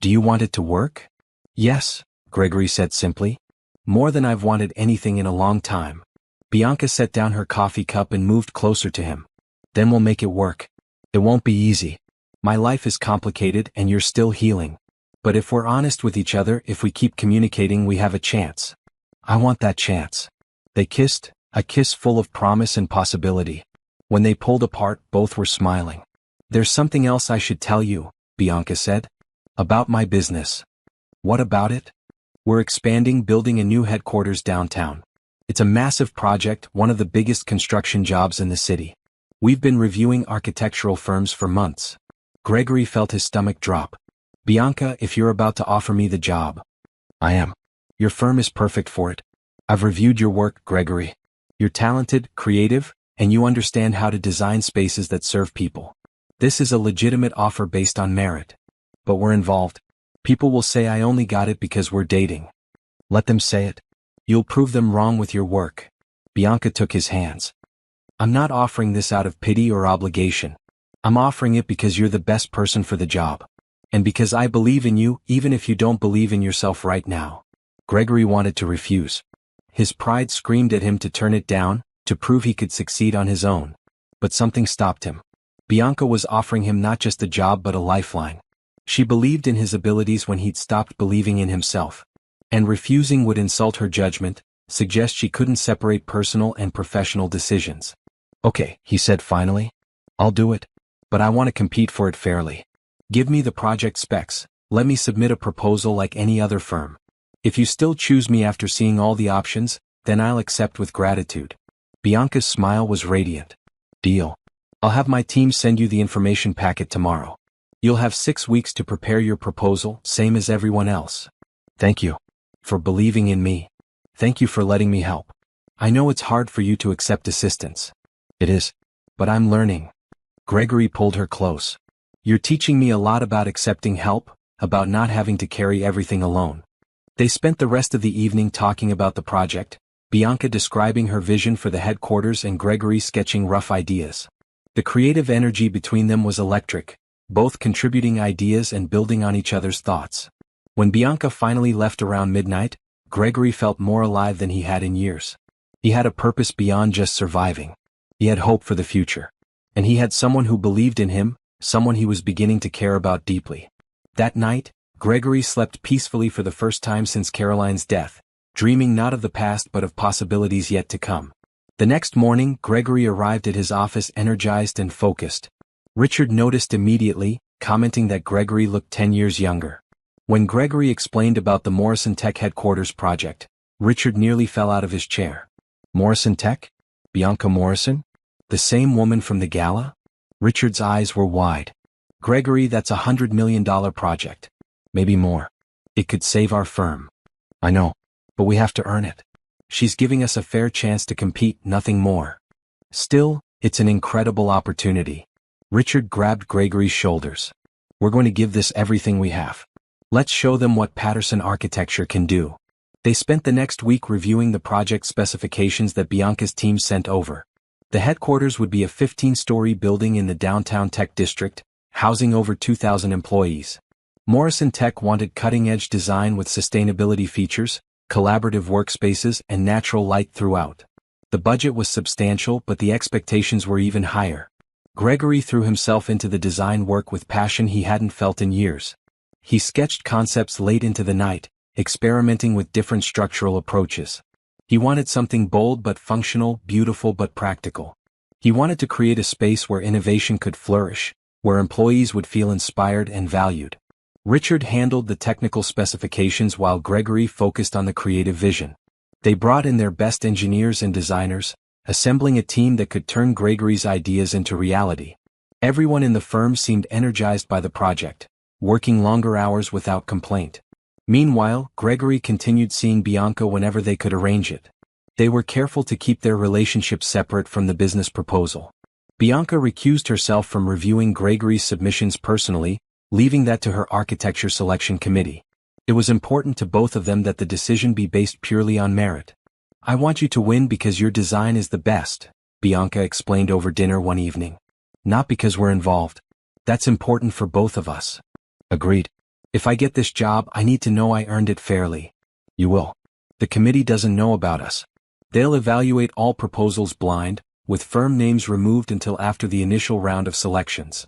Do you want it to work? Yes, Gregory said simply. More than I've wanted anything in a long time. Bianca set down her coffee cup and moved closer to him. Then we'll make it work. It won't be easy. My life is complicated and you're still healing. But if we're honest with each other, if we keep communicating, we have a chance. I want that chance. They kissed, a kiss full of promise and possibility. When they pulled apart, both were smiling. There's something else I should tell you, Bianca said. About my business. What about it? We're expanding, building a new headquarters downtown. It's a massive project, one of the biggest construction jobs in the city. We've been reviewing architectural firms for months. Gregory felt his stomach drop. Bianca, if you're about to offer me the job. I am. Your firm is perfect for it. I've reviewed your work, Gregory. You're talented, creative, and you understand how to design spaces that serve people. This is a legitimate offer based on merit. But we're involved. People will say I only got it because we're dating. Let them say it. You'll prove them wrong with your work. Bianca took his hands. I'm not offering this out of pity or obligation. I'm offering it because you're the best person for the job. And because I believe in you, even if you don't believe in yourself right now. Gregory wanted to refuse. His pride screamed at him to turn it down, to prove he could succeed on his own. But something stopped him. Bianca was offering him not just a job but a lifeline. She believed in his abilities when he'd stopped believing in himself. And refusing would insult her judgment, suggest she couldn't separate personal and professional decisions. Okay, he said finally. I'll do it. But I want to compete for it fairly. Give me the project specs, let me submit a proposal like any other firm. If you still choose me after seeing all the options, then I'll accept with gratitude. Bianca's smile was radiant. Deal. I'll have my team send you the information packet tomorrow. You'll have 6 weeks to prepare your proposal, same as everyone else. Thank you. For believing in me. Thank you for letting me help. I know it's hard for you to accept assistance. It is. But I'm learning. Gregory pulled her close. You're teaching me a lot about accepting help, about not having to carry everything alone. They spent the rest of the evening talking about the project, Bianca describing her vision for the headquarters and Gregory sketching rough ideas. The creative energy between them was electric, both contributing ideas and building on each other's thoughts. When Bianca finally left around midnight, Gregory felt more alive than he had in years. He had a purpose beyond just surviving. He had hope for the future. And he had someone who believed in him, someone he was beginning to care about deeply. That night, Gregory slept peacefully for the first time since Caroline's death, dreaming not of the past but of possibilities yet to come. The next morning, Gregory arrived at his office energized and focused. Richard noticed immediately, commenting that Gregory looked 10 years younger. When Gregory explained about the Morrison Tech headquarters project, Richard nearly fell out of his chair. Morrison Tech? Bianca Morrison? The same woman from the gala? Richard's eyes were wide. Gregory, that's $100 million project. Maybe more. It could save our firm. I know. But we have to earn it. She's giving us a fair chance to compete, nothing more. Still, it's an incredible opportunity. Richard grabbed Gregory's shoulders. We're going to give this everything we have. Let's show them what Patterson Architecture can do. They spent the next week reviewing the project specifications that Bianca's team sent over. The headquarters would be a 15-story building in the downtown tech district, housing over 2,000 employees. Morrison Tech wanted cutting-edge design with sustainability features, collaborative workspaces, and natural light throughout. The budget was substantial, but the expectations were even higher. Gregory threw himself into the design work with passion he hadn't felt in years. He sketched concepts late into the night, experimenting with different structural approaches. He wanted something bold but functional, beautiful but practical. He wanted to create a space where innovation could flourish, where employees would feel inspired and valued. Richard handled the technical specifications while Gregory focused on the creative vision. They brought in their best engineers and designers, assembling a team that could turn Gregory's ideas into reality. Everyone in the firm seemed energized by the project, working longer hours without complaint. Meanwhile, Gregory continued seeing Bianca whenever they could arrange it. They were careful to keep their relationship separate from the business proposal. Bianca recused herself from reviewing Gregory's submissions personally, leaving that to her architecture selection committee. It was important to both of them that the decision be based purely on merit. I want you to win because your design is the best, Bianca explained over dinner one evening. Not because we're involved. That's important for both of us. Agreed. If I get this job, I need to know I earned it fairly. You will. The committee doesn't know about us. They'll evaluate all proposals blind, with firm names removed until after the initial round of selections.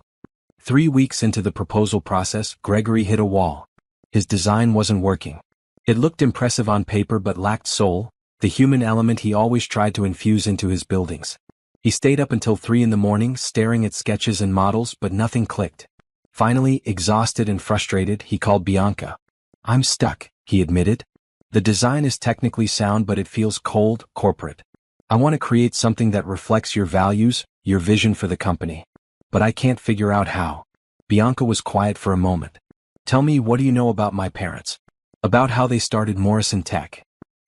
3 weeks into the proposal process, Gregory hit a wall. His design wasn't working. It looked impressive on paper but lacked soul, the human element he always tried to infuse into his buildings. He stayed up until 3 in the morning staring at sketches and models, but nothing clicked. Finally, exhausted and frustrated, he called Bianca. I'm stuck, he admitted. The design is technically sound but it feels cold, corporate. I want to create something that reflects your values, your vision for the company. But I can't figure out how. Bianca was quiet for a moment. Tell me, what do you know about my parents? About how they started Morrison Tech?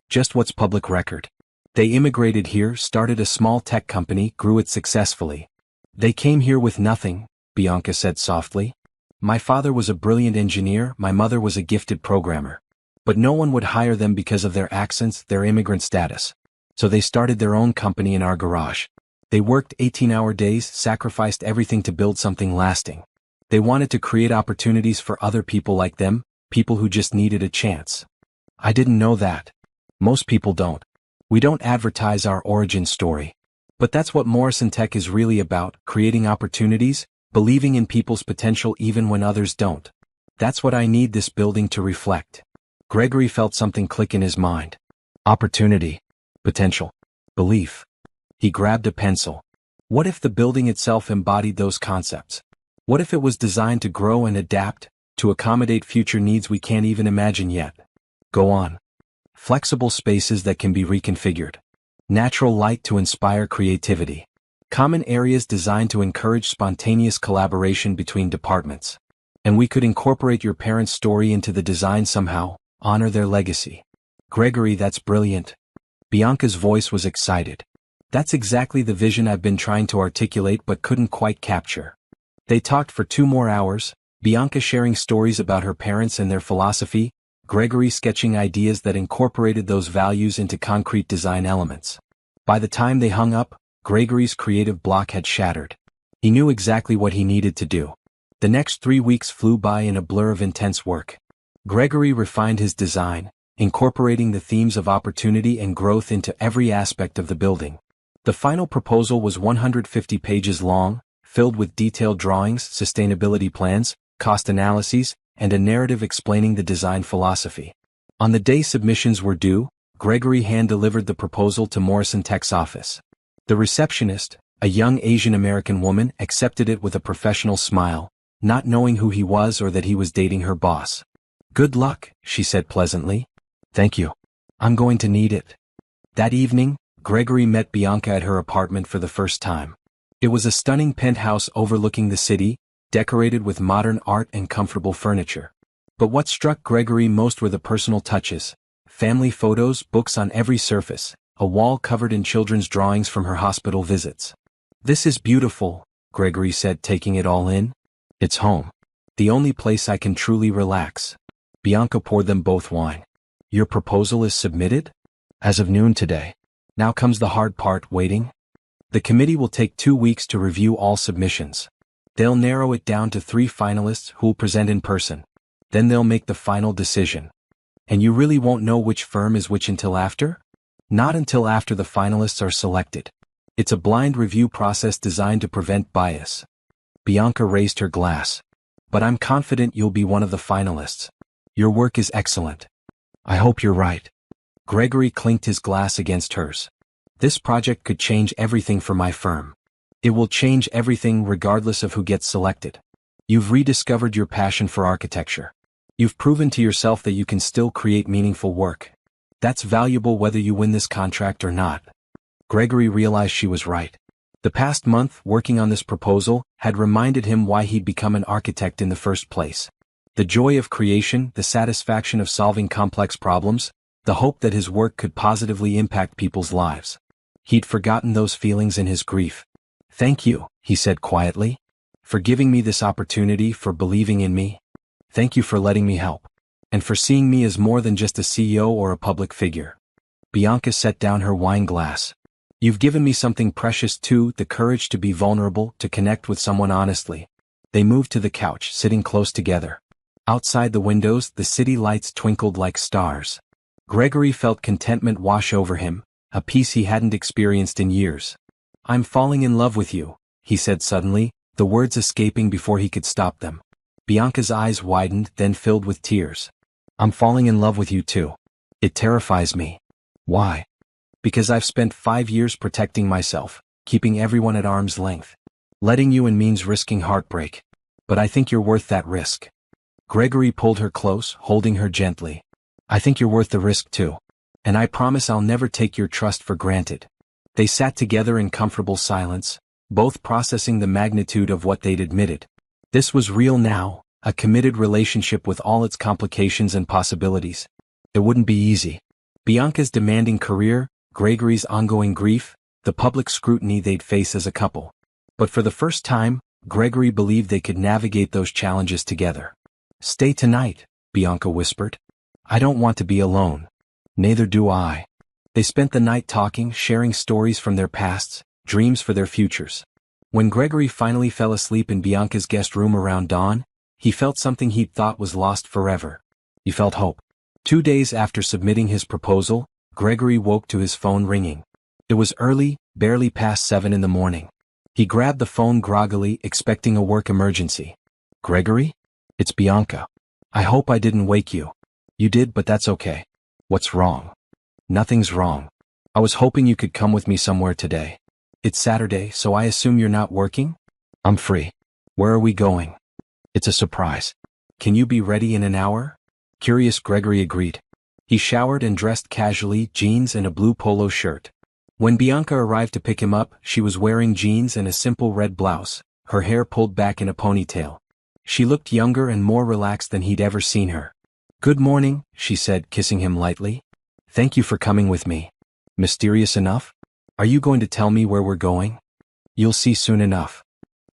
Just what's public record. They immigrated here, started a small tech company, grew it successfully. They came here with nothing, Bianca said softly. My father was a brilliant engineer, my mother was a gifted programmer. But no one would hire them because of their accents, their immigrant status. So they started their own company in our garage. They worked 18-hour days, sacrificed everything to build something lasting. They wanted to create opportunities for other people like them, people who just needed a chance. I didn't know that. Most people don't. We don't advertise our origin story. But that's what Morrison Tech is really about, creating opportunities, believing in people's potential even when others don't. That's what I need this building to reflect. Gregory felt something click in his mind. Opportunity. Potential. Belief. He grabbed a pencil. What if the building itself embodied those concepts? What if it was designed to grow and adapt, to accommodate future needs we can't even imagine yet? Go on. Flexible spaces that can be reconfigured. Natural light to inspire creativity. Common areas designed to encourage spontaneous collaboration between departments. And we could incorporate your parents' story into the design somehow, honor their legacy. Gregory, that's brilliant. Bianca's voice was excited. That's exactly the vision I've been trying to articulate but couldn't quite capture. They talked for 2 more hours, Bianca sharing stories about her parents and their philosophy, Gregory sketching ideas that incorporated those values into concrete design elements. By the time they hung up, Gregory's creative block had shattered. He knew exactly what he needed to do. The next 3 weeks flew by in a blur of intense work. Gregory refined his design, incorporating the themes of opportunity and growth into every aspect of the building. The final proposal was 150 pages long, filled with detailed drawings, sustainability plans, cost analyses, and a narrative explaining the design philosophy. On the day submissions were due, Gregory hand-delivered the proposal to Morrison Tech's office. The receptionist, a young Asian American woman, accepted it with a professional smile, not knowing who he was or that he was dating her boss. "Good luck," she said pleasantly. "Thank you. I'm going to need it." That evening, Gregory met Bianca at her apartment for the first time. It was a stunning penthouse overlooking the city, decorated with modern art and comfortable furniture. But what struck Gregory most were the personal touches: family photos, books on every surface, a wall covered in children's drawings from her hospital visits. "This is beautiful," Gregory said, taking it all in. "It's home. The only place I can truly relax." Bianca poured them both wine. "Your proposal is submitted?" "As of noon today. Now comes the hard part, waiting. The committee will take 2 weeks to review all submissions. They'll narrow it down to 3 finalists who'll present in person. Then they'll make the final decision." "And you really won't know which firm is which until after?" "Not until after the finalists are selected. It's a blind review process designed to prevent bias." Bianca raised her glass. "But I'm confident you'll be one of the finalists. Your work is excellent." "I hope you're right." Gregory clinked his glass against hers. "This project could change everything for my firm. It will change everything regardless of who gets selected. You've rediscovered your passion for architecture. You've proven to yourself that you can still create meaningful work. That's valuable whether you win this contract or not." Gregory realized she was right. The past month, working on this proposal, had reminded him why he'd become an architect in the first place. The joy of creation, the satisfaction of solving complex problems, the hope that his work could positively impact people's lives. He'd forgotten those feelings in his grief. "Thank you," he said quietly, "for giving me this opportunity, for believing in me. Thank you for letting me help. And for seeing me as more than just a CEO or a public figure." Bianca set down her wine glass. "You've given me something precious too, the courage to be vulnerable, to connect with someone honestly." They moved to the couch, sitting close together. Outside the windows, the city lights twinkled like stars. Gregory felt contentment wash over him, a peace he hadn't experienced in years. "I'm falling in love with you," he said suddenly, the words escaping before he could stop them. Bianca's eyes widened, then filled with tears. "I'm falling in love with you too. It terrifies me." "Why?" "Because I've spent 5 years protecting myself, keeping everyone at arm's length. Letting you in means risking heartbreak. But I think you're worth that risk." Gregory pulled her close, holding her gently. "I think you're worth the risk too. And I promise I'll never take your trust for granted." They sat together in comfortable silence, both processing the magnitude of what they'd admitted. This was real now, a committed relationship with all its complications and possibilities. It wouldn't be easy. Bianca's demanding career, Gregory's ongoing grief, the public scrutiny they'd face as a couple. But for the first time, Gregory believed they could navigate those challenges together. "Stay tonight," Bianca whispered. "I don't want to be alone." "Neither do I." They spent the night talking, sharing stories from their pasts, dreams for their futures. When Gregory finally fell asleep in Bianca's guest room around dawn, he felt something he'd thought was lost forever. He felt hope. 2 days after submitting his proposal, Gregory woke to his phone ringing. It was early, barely past 7 in the morning. He grabbed the phone groggily, expecting a work emergency. "Gregory? It's Bianca. I hope I didn't wake you." "You did, but that's okay." "What's wrong?" "Nothing's wrong. I was hoping you could come with me somewhere today." "It's Saturday, so I assume you're not working?" "I'm free." "Where are we going?" "It's a surprise." "Can you be ready in an hour?" Curious, Gregory agreed. He showered and dressed casually, jeans and a blue polo shirt. When Bianca arrived to pick him up, she was wearing jeans and a simple red blouse, her hair pulled back in a ponytail. She looked younger and more relaxed than he'd ever seen her. "Good morning," she said, kissing him lightly. "Thank you for coming with me." "Mysterious enough? Are you going to tell me where we're going?" "You'll see soon enough."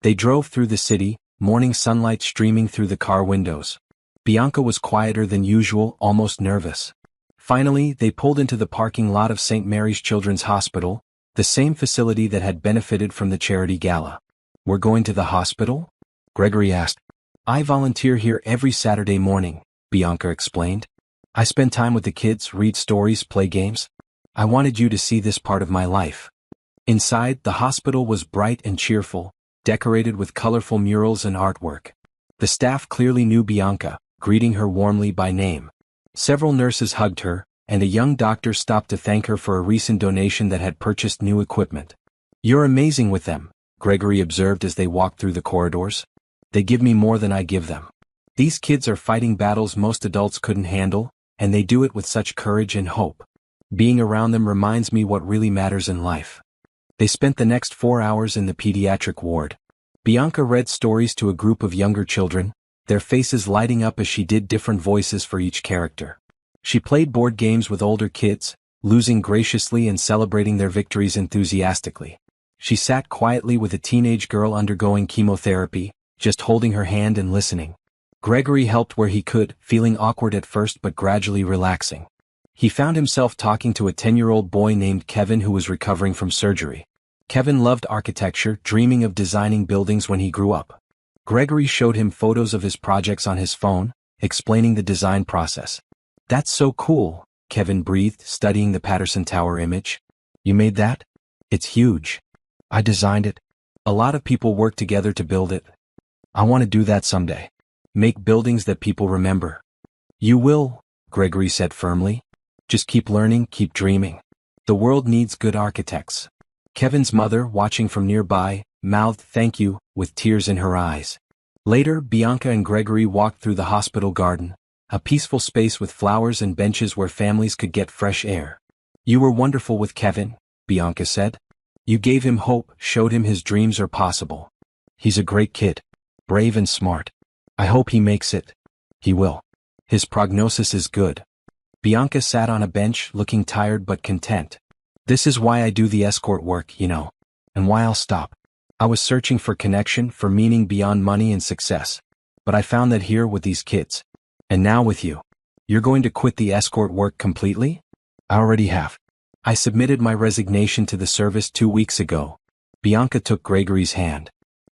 They drove through the city, morning sunlight streaming through the car windows. Bianca was quieter than usual, almost nervous. Finally, they pulled into the parking lot of St. Mary's Children's Hospital, the same facility that had benefited from the charity gala. "We're going to the hospital?" Gregory asked. I volunteer here every Saturday morning, Bianca explained. I spend time with the kids, read stories, play games. I wanted you to see this part of my life. Inside, the hospital was bright and cheerful, decorated with colorful murals and artwork. The staff clearly knew Bianca, greeting her warmly by name. Several nurses hugged her, and a young doctor stopped to thank her for a recent donation that had purchased new equipment. You're amazing with them, Gregory observed as they walked through the corridors. They give me more than I give them. These kids are fighting battles most adults couldn't handle, and they do it with such courage and hope. Being around them reminds me what really matters in life. They spent the next 4 hours in the pediatric ward. Bianca read stories to a group of younger children, their faces lighting up as she did different voices for each character. She played board games with older kids, losing graciously and celebrating their victories enthusiastically. She sat quietly with a teenage girl undergoing chemotherapy, just holding her hand and listening. Gregory helped where he could, feeling awkward at first but gradually relaxing. He found himself talking to a 10-year-old boy named Kevin who was recovering from surgery. Kevin loved architecture, dreaming of designing buildings when he grew up. Gregory showed him photos of his projects on his phone, explaining the design process. That's so cool, Kevin breathed, studying the Patterson Tower image. You made that? It's huge. I designed it. A lot of people work together to build it. I want to do that someday. Make buildings that people remember. You will, Gregory said firmly. Just keep learning, keep dreaming. The world needs good architects. Kevin's mother, watching from nearby, mouthed thank you, with tears in her eyes. Later, Bianca and Gregory walked through the hospital garden, a peaceful space with flowers and benches where families could get fresh air. You were wonderful with Kevin, Bianca said. You gave him hope, showed him his dreams are possible. He's a great kid, brave and smart. I hope he makes it. He will. His prognosis is good. Bianca sat on a bench, looking tired but content. This is why I do the escort work, you know, and why I'll stop. I was searching for connection, for meaning beyond money and success. But I found that here with these kids. And now with you. You're going to quit the escort work completely? I already have. I submitted my resignation to the service 2 weeks ago. Bianca took Gregory's hand.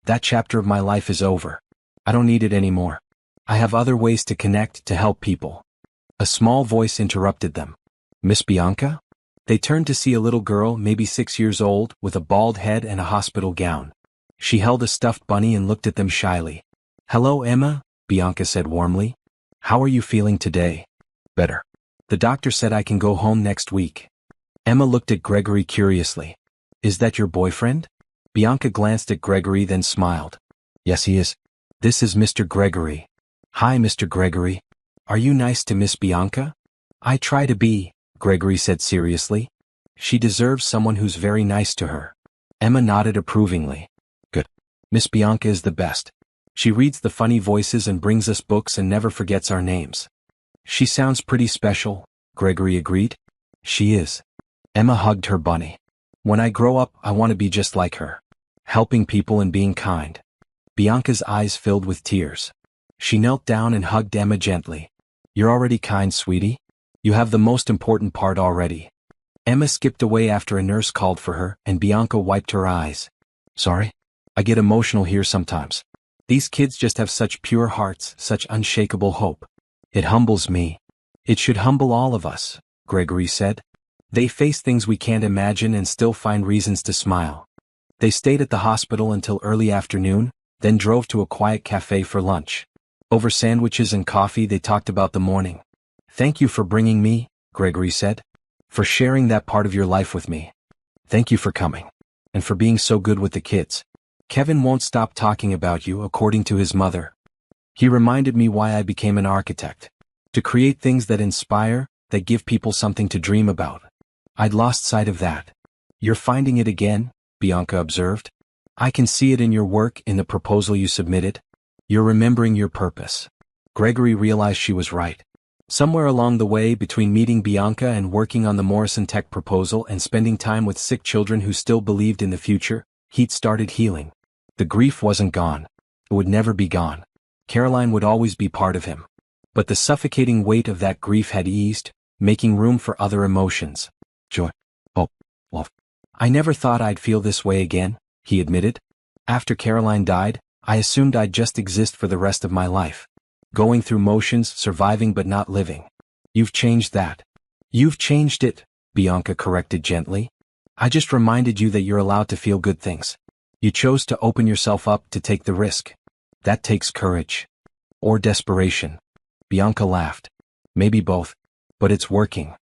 That chapter of my life is over. I don't need it anymore. I have other ways to connect, to help people. A small voice interrupted them. Miss Bianca? They turned to see a little girl, maybe 6 years old, with a bald head and a hospital gown. She held a stuffed bunny and looked at them shyly. Hello, Emma, Bianca said warmly. How are you feeling today? Better. The doctor said I can go home next week. Emma looked at Gregory curiously. Is that your boyfriend? Bianca glanced at Gregory then smiled. Yes, he is. This is Mr. Gregory. Hi, Mr. Gregory. Are you nice to Miss Bianca? I try to be, Gregory said seriously. She deserves someone who's very nice to her. Emma nodded approvingly. Good. Miss Bianca is the best. She reads the funny voices and brings us books and never forgets our names. She sounds pretty special, Gregory agreed. She is. Emma hugged her bunny. When I grow up, I want to be just like her. Helping people and being kind. Bianca's eyes filled with tears. She knelt down and hugged Emma gently. You're already kind, sweetie. You have the most important part already. Emma skipped away after a nurse called for her, and Bianca wiped her eyes. Sorry? I get emotional here sometimes. These kids just have such pure hearts, such unshakable hope. It humbles me. It should humble all of us, Gregory said. They face things we can't imagine and still find reasons to smile. They stayed at the hospital until early afternoon, then drove to a quiet cafe for lunch. Over sandwiches and coffee they talked about the morning. Thank you for bringing me, Gregory said. For sharing that part of your life with me. Thank you for coming. And for being so good with the kids. Kevin won't stop talking about you, according to his mother. He reminded me why I became an architect. To create things that inspire, that give people something to dream about. I'd lost sight of that. You're finding it again, Bianca observed. I can see it in your work, in the proposal you submitted. You're remembering your purpose. Gregory realized she was right. Somewhere along the way, between meeting Bianca and working on the Morrison Tech proposal and spending time with sick children who still believed in the future, he'd started healing. The grief wasn't gone. It would never be gone. Caroline would always be part of him. But the suffocating weight of that grief had eased, making room for other emotions. Joy. Hope. Love. I never thought I'd feel this way again, he admitted. After Caroline died, I assumed I'd just exist for the rest of my life. Going through motions, surviving but not living. You've changed that. You've changed it, Bianca corrected gently. I just reminded you that you're allowed to feel good things. You chose to open yourself up to take the risk. That takes courage. Or desperation. Bianca laughed. Maybe both. But it's working.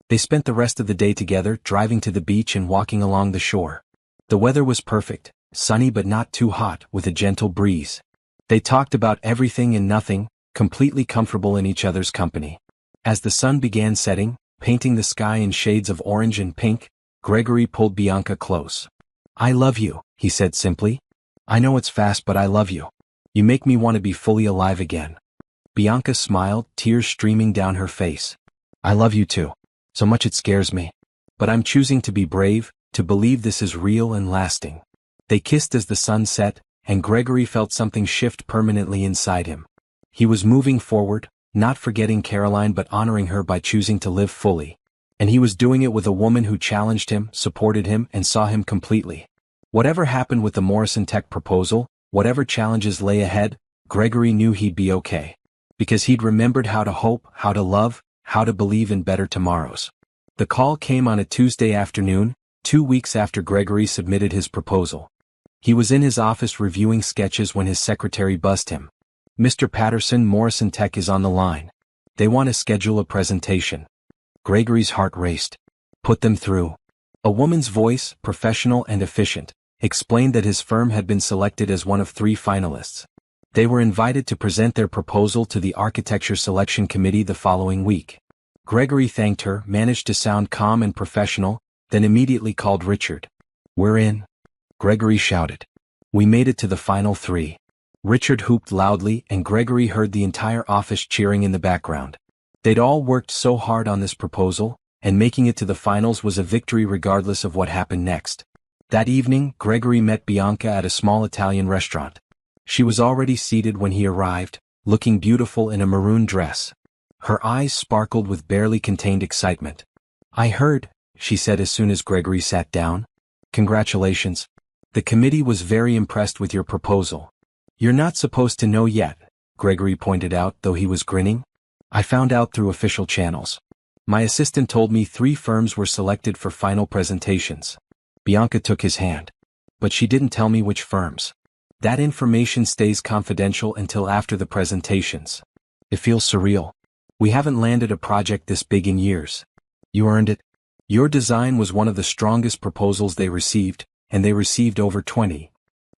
They spent the rest of the day together, driving to the beach and walking along the shore. The weather was perfect, sunny but not too hot, with a gentle breeze. They talked about everything and nothing, completely comfortable in each other's company. As the sun began setting, painting the sky in shades of orange and pink, Gregory pulled Bianca close. I love you, he said simply. I know it's fast, but I love you. You make me want to be fully alive again. Bianca smiled, tears streaming down her face. I love you too. So much it scares me. But I'm choosing to be brave, to believe this is real and lasting. They kissed as the sun set, and Gregory felt something shift permanently inside him. He was moving forward, not forgetting Caroline but honoring her by choosing to live fully. And he was doing it with a woman who challenged him, supported him, and saw him completely. Whatever happened with the Morrison Tech proposal, whatever challenges lay ahead, Gregory knew he'd be okay. Because he'd remembered how to hope, how to love, how to believe in better tomorrows. The call came on a Tuesday afternoon, 2 weeks after Gregory submitted his proposal. He was in his office reviewing sketches when his secretary buzzed him. Mr. Patterson, Morrison Tech is on the line. They want to schedule a presentation. Gregory's heart raced. Put them through. A woman's voice, professional and efficient, explained that his firm had been selected as one of 3 finalists. They were invited to present their proposal to the Architecture Selection Committee the following week. Gregory thanked her, managed to sound calm and professional, then immediately called Richard. We're in. Gregory shouted. We made it to the final 3. Richard whooped loudly, and Gregory heard the entire office cheering in the background. They'd all worked so hard on this proposal, and making it to the finals was a victory regardless of what happened next. That evening, Gregory met Bianca at a small Italian restaurant. She was already seated when he arrived, looking beautiful in a maroon dress. Her eyes sparkled with barely contained excitement. I heard, she said as soon as Gregory sat down. Congratulations. The committee was very impressed with your proposal. You're not supposed to know yet, Gregory pointed out, though he was grinning. I found out through official channels. My assistant told me 3 firms were selected for final presentations. Bianca took his hand. But she didn't tell me which firms. That information stays confidential until after the presentations. It feels surreal. We haven't landed a project this big in years. You earned it. Your design was one of the strongest proposals they received, and they received over 20.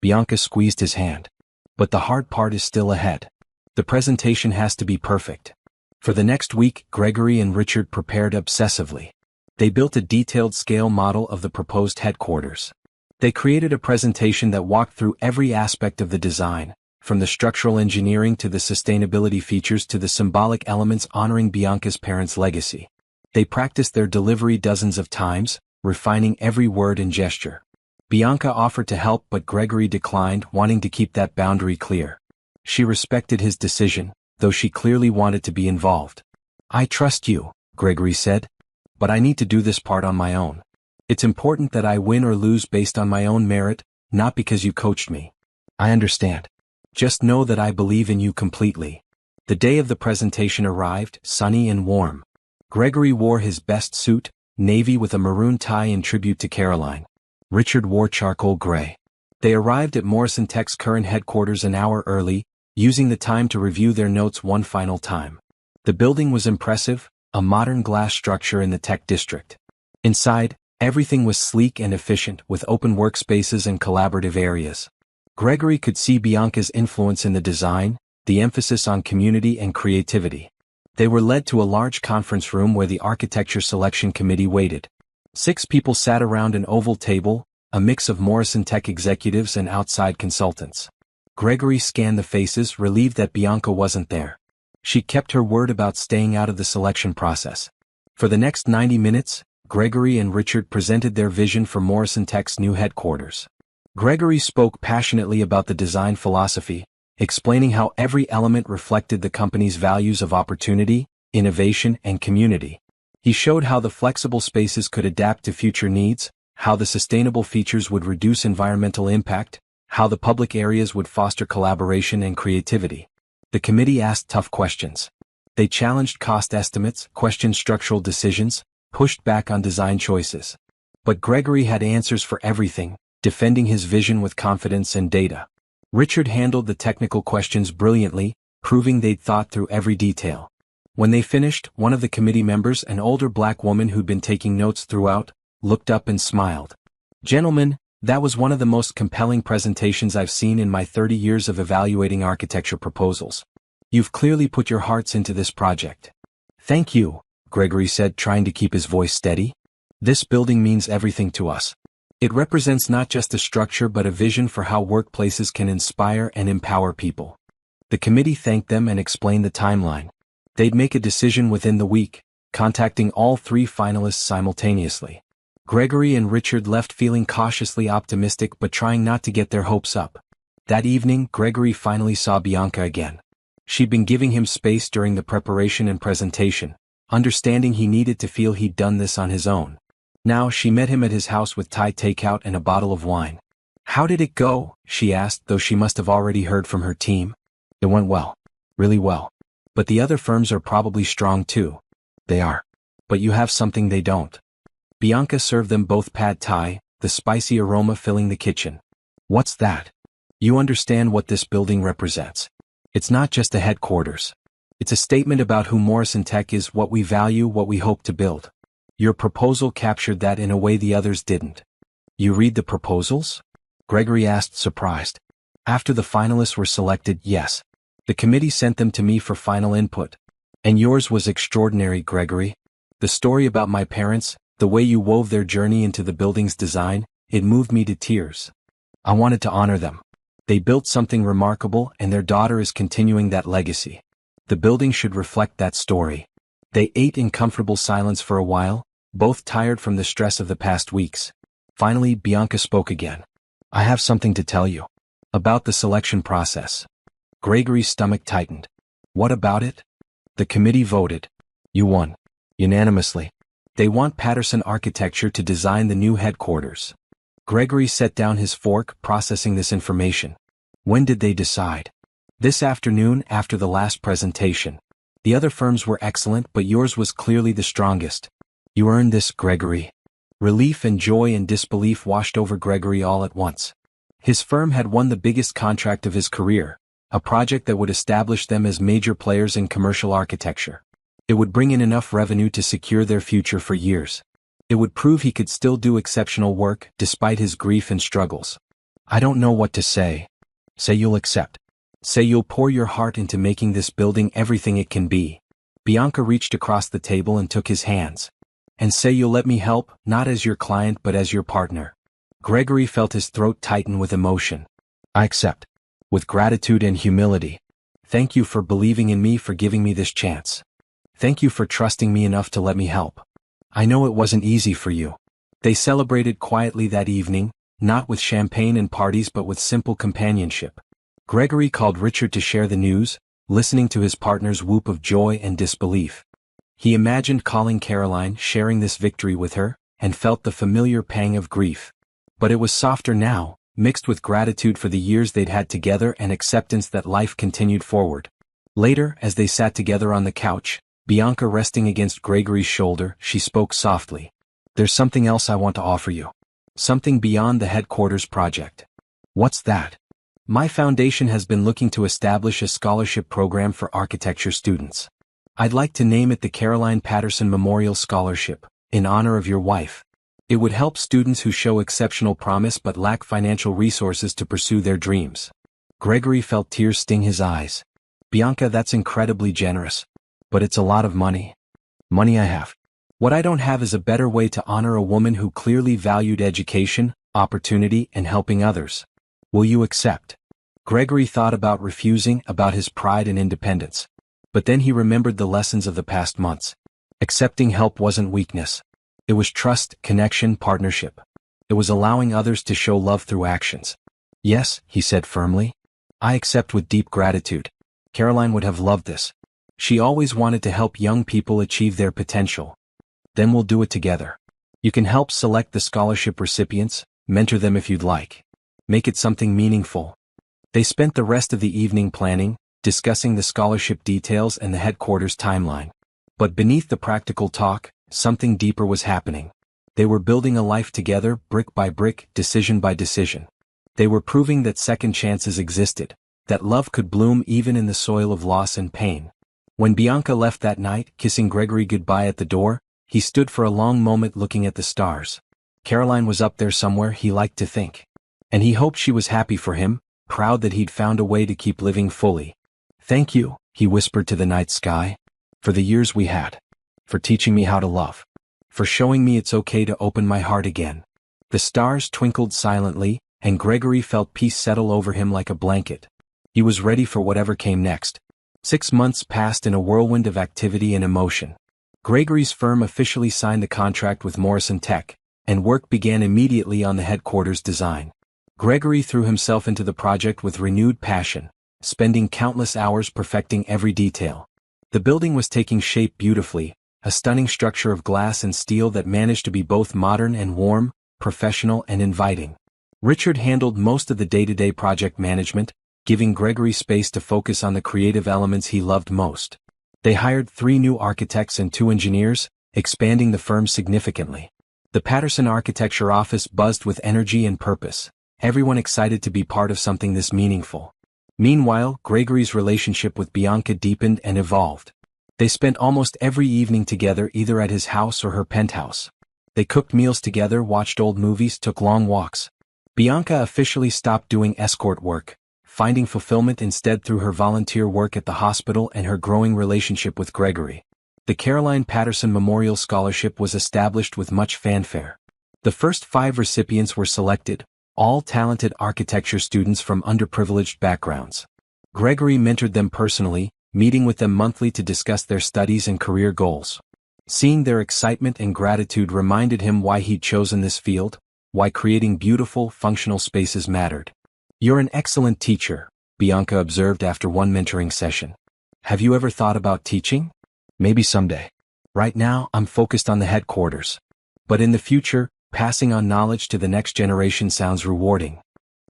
Bianca squeezed his hand. But the hard part is still ahead. The presentation has to be perfect. For the next week, Gregory and Richard prepared obsessively. They built a detailed scale model of the proposed headquarters. They created a presentation that walked through every aspect of the design, from the structural engineering to the sustainability features to the symbolic elements honoring Bianca's parents' legacy. They practiced their delivery dozens of times, refining every word and gesture. Bianca offered to help, but Gregory declined, wanting to keep that boundary clear. She respected his decision, though she clearly wanted to be involved. I trust you, Gregory said. But I need to do this part on my own. It's important that I win or lose based on my own merit, not because you coached me. I understand. Just know that I believe in you completely. The day of the presentation arrived, sunny and warm. Gregory wore his best suit, navy with a maroon tie in tribute to Caroline. Richard wore charcoal gray. They arrived at Morrison Tech's current headquarters an hour early, using the time to review their notes one final time. The building was impressive, a modern glass structure in the tech district. Inside, everything was sleek and efficient, with open workspaces and collaborative areas. Gregory could see Bianca's influence in the design, the emphasis on community and creativity. They were led to a large conference room where the Architecture Selection Committee waited. 6 people sat around an oval table, a mix of Morrison Tech executives and outside consultants. Gregory scanned the faces, relieved that Bianca wasn't there. She kept her word about staying out of the selection process. For the next 90 minutes, Gregory and Richard presented their vision for Morrison Tech's new headquarters. Gregory spoke passionately about the design philosophy, explaining how every element reflected the company's values of opportunity, innovation, and community. He showed how the flexible spaces could adapt to future needs, how the sustainable features would reduce environmental impact, how the public areas would foster collaboration and creativity. The committee asked tough questions. They challenged cost estimates, questioned structural decisions, pushed back on design choices. But Gregory had answers for everything, defending his vision with confidence and data. Richard handled the technical questions brilliantly, proving they'd thought through every detail. When they finished, one of the committee members, an older black woman who'd been taking notes throughout, looked up and smiled. "Gentlemen, that was one of the most compelling presentations I've seen in my 30 years of evaluating architecture proposals. You've clearly put your hearts into this project." "Thank you," Gregory said, trying to keep his voice steady. "This building means everything to us. It represents not just a structure but a vision for how workplaces can inspire and empower people." The committee thanked them and explained the timeline. They'd make a decision within the week, contacting all 3 finalists simultaneously. Gregory and Richard left feeling cautiously optimistic but trying not to get their hopes up. That evening, Gregory finally saw Bianca again. She'd been giving him space during the preparation and presentation, understanding he needed to feel he'd done this on his own. Now she met him at his house with Thai takeout and a bottle of wine. "How did it go?" she asked, though she must have already heard from her team. "It went well. Really well. But the other firms are probably strong too." "They are. But you have something they don't." Bianca served them both pad thai, the spicy aroma filling the kitchen. "What's that?" "You understand what this building represents. It's not just a headquarters. It's a statement about who Morrison Tech is, what we value, what we hope to build. Your proposal captured that in a way the others didn't." "You read the proposals?" Gregory asked, surprised. After the finalists were selected, yes. The committee sent them to me for final input. "And yours was extraordinary, Gregory. The story about my parents, the way you wove their journey into the building's design, it moved me to tears. I wanted to honor them. They built something remarkable and their daughter is continuing that legacy. The building should reflect that story." They ate in comfortable silence for a while, both tired from the stress of the past weeks. Finally, Bianca spoke again. "I have something to tell you. About the selection process." Gregory's stomach tightened. "What about it?" "The committee voted. You won. Unanimously. They want Patterson Architecture to design the new headquarters." Gregory set down his fork, processing this information. "When did they decide?" "This afternoon, after the last presentation. The other firms were excellent, but yours was clearly the strongest. You earned this, Gregory." Relief and joy and disbelief washed over Gregory all at once. His firm had won the biggest contract of his career, a project that would establish them as major players in commercial architecture. It would bring in enough revenue to secure their future for years. It would prove he could still do exceptional work, despite his grief and struggles. "I don't know what to say." "Say you'll accept. Say you'll pour your heart into making this building everything it can be." Bianca reached across the table and took his hands. "And say you'll let me help, not as your client but as your partner." Gregory felt his throat tighten with emotion. "I accept. With gratitude and humility. Thank you for believing in me, for giving me this chance. Thank you for trusting me enough to let me help. I know it wasn't easy for you." They celebrated quietly that evening, not with champagne and parties but with simple companionship. Gregory called Richard to share the news, listening to his partner's whoop of joy and disbelief. He imagined calling Caroline, sharing this victory with her, and felt the familiar pang of grief. But it was softer now, mixed with gratitude for the years they'd had together and acceptance that life continued forward. Later, as they sat together on the couch, Bianca resting against Gregory's shoulder, she spoke softly. "There's something else I want to offer you. Something beyond the headquarters project." "What's that?" "My foundation has been looking to establish a scholarship program for architecture students. I'd like to name it the Caroline Patterson Memorial Scholarship, in honor of your wife. It would help students who show exceptional promise but lack financial resources to pursue their dreams." Gregory felt tears sting his eyes. "Bianca, that's incredibly generous. But it's a lot of money." "Money I have. What I don't have is a better way to honor a woman who clearly valued education, opportunity, and helping others. Will you accept?" Gregory thought about refusing, about his pride and independence. But then he remembered the lessons of the past months. Accepting help wasn't weakness. It was trust, connection, partnership. It was allowing others to show love through actions. "Yes," he said firmly. "I accept with deep gratitude. Caroline would have loved this. She always wanted to help young people achieve their potential. Then we'll do it together. You can help select the scholarship recipients, mentor them if you'd like." Make it something meaningful. They spent the rest of the evening planning, discussing the scholarship details and the headquarters timeline. But beneath the practical talk, something deeper was happening. They were building a life together, brick by brick, decision by decision. They were proving that second chances existed, that love could bloom even in the soil of loss and pain. When Bianca left that night, kissing Gregory goodbye at the door, he stood for a long moment looking at the stars. Caroline was up there somewhere, he liked to think. And he hoped she was happy for him, proud that he'd found a way to keep living fully. "Thank you," he whispered to the night sky, "for the years we had. For teaching me how to love. For showing me it's okay to open my heart again." The stars twinkled silently, and Gregory felt peace settle over him like a blanket. He was ready for whatever came next. 6 months passed in a whirlwind of activity and emotion. Gregory's firm officially signed the contract with Morrison Tech, and work began immediately on the headquarters design. Gregory threw himself into the project with renewed passion, spending countless hours perfecting every detail. The building was taking shape beautifully, a stunning structure of glass and steel that managed to be both modern and warm, professional and inviting. Richard handled most of the day-to-day project management, giving Gregory space to focus on the creative elements he loved most. They hired 3 new architects and 2 engineers, expanding the firm significantly. The Patterson Architecture office buzzed with energy and purpose, everyone excited to be part of something this meaningful. Meanwhile, Gregory's relationship with Bianca deepened and evolved. They spent almost every evening together, either at his house or her penthouse. They cooked meals together, watched old movies, took long walks. Bianca officially stopped doing escort work, finding fulfillment instead through her volunteer work at the hospital and her growing relationship with Gregory. The Caroline Patterson Memorial Scholarship was established with much fanfare. The first 5 recipients were selected, all talented architecture students from underprivileged backgrounds. Gregory mentored them personally, meeting with them monthly to discuss their studies and career goals. Seeing their excitement and gratitude reminded him why he'd chosen this field, why creating beautiful, functional spaces mattered. "You're an excellent teacher," Bianca observed after one mentoring session. "Have you ever thought about teaching?" "Maybe someday. Right now, I'm focused on the headquarters. But in the future, passing on knowledge to the next generation sounds rewarding."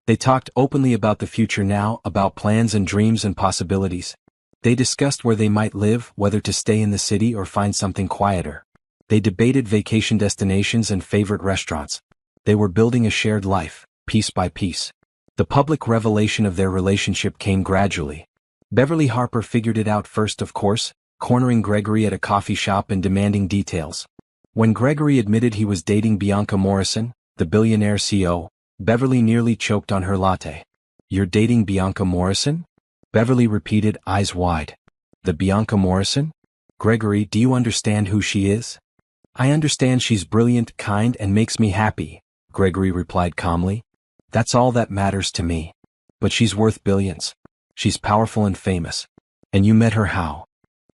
They talked openly about the future now, about plans and dreams and possibilities. They discussed where they might live, whether to stay in the city or find something quieter. They debated vacation destinations and favorite restaurants. They were building a shared life, piece by piece. The public revelation of their relationship came gradually. Beverly Harper figured it out first, of course, cornering Gregory at a coffee shop and demanding details. When Gregory admitted he was dating Bianca Morrison, the Billionaire CEO, Beverly nearly choked on her latte. "You're dating Bianca Morrison?" Beverly repeated, eyes wide. "The Bianca Morrison? Gregory, do you understand who she is?" "I understand she's brilliant, kind, and makes me happy," Gregory replied calmly. "That's all that matters to me. But she's worth billions. She's powerful and famous. And you met her how?"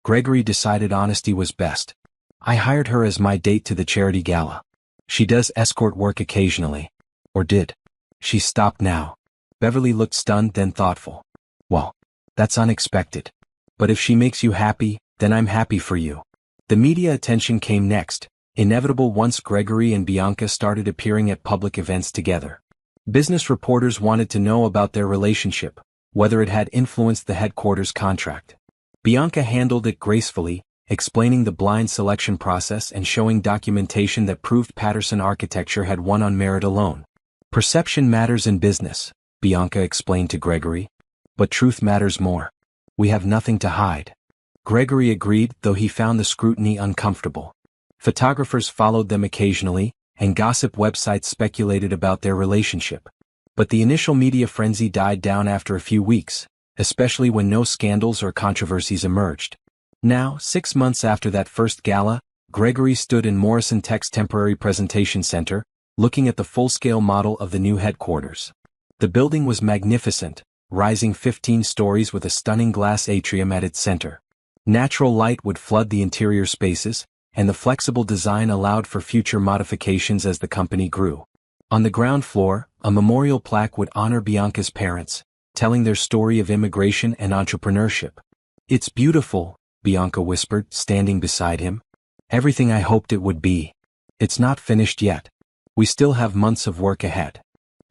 Gregory decided honesty was best. "I hired her as my date to the charity gala. She does escort work occasionally. Or did." She stopped now. Beverly looked stunned, then thoughtful. "Well, that's unexpected. But if she makes you happy, then I'm happy for you." The media attention came next, inevitable once Gregory and Bianca started appearing at public events together. Business reporters wanted to know about their relationship, whether it had influenced the headquarters contract. Bianca handled it gracefully, explaining the blind selection process and showing documentation that proved Patterson Architecture had won on merit alone. "Perception matters in business," Bianca explained to Gregory. "But truth matters more. We have nothing to hide." Gregory agreed, though he found the scrutiny uncomfortable. Photographers followed them occasionally, and gossip websites speculated about their relationship. But the initial media frenzy died down after a few weeks, especially when no scandals or controversies emerged. Now, 6 months after that first gala, Gregory stood in Morrison Tech's temporary presentation center, looking at the full-scale model of the new headquarters. The building was magnificent, rising 15 stories with a stunning glass atrium at its center. Natural light would flood the interior spaces, and the flexible design allowed for future modifications as the company grew. On the ground floor, a memorial plaque would honor Bianca's parents, telling their story of immigration and entrepreneurship. "It's beautiful," Bianca whispered, standing beside him. "Everything I hoped it would be. It's not finished yet. We still have months of work ahead."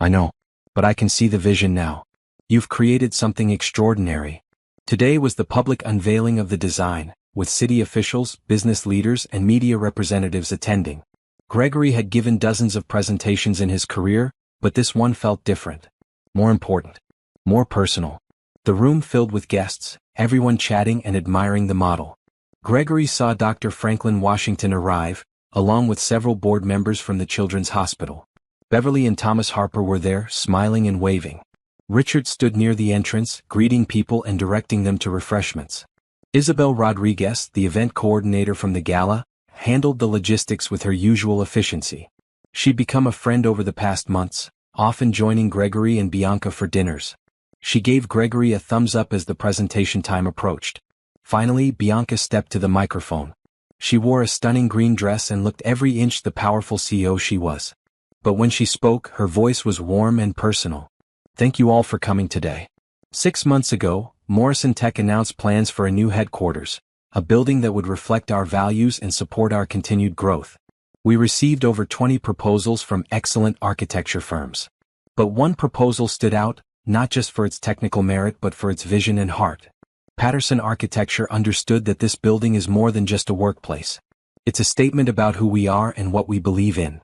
"I know. But I can see the vision now. You've created something extraordinary. Today was the public unveiling of the design, with city officials, business leaders, and media representatives attending. Gregory had given dozens of presentations in his career, but this one felt different. More important. More personal. The room filled with guests, everyone chatting and admiring the model. Gregory saw Dr. Franklin Washington arrive, along with several board members from the Children's Hospital. Beverly and Thomas Harper were there, smiling and waving. Richard stood near the entrance, greeting people and directing them to refreshments. Isabel Rodriguez, the event coordinator from the gala, handled the logistics with her usual efficiency. She'd become a friend over the past months, often joining Gregory and Bianca for dinners. She gave Gregory a thumbs up as the presentation time approached. Finally, Bianca stepped to the microphone. She wore a stunning green dress and looked every inch the powerful CEO she was. But when she spoke, her voice was warm and personal. Thank you all for coming today. 6 months ago, Morrison Tech announced plans for a new headquarters, a building that would reflect our values and support our continued growth. We received over 20 proposals from excellent architecture firms. But one proposal stood out, not just for its technical merit but for its vision and heart. Patterson Architecture understood that this building is more than just a workplace. It's a statement about who we are and what we believe in.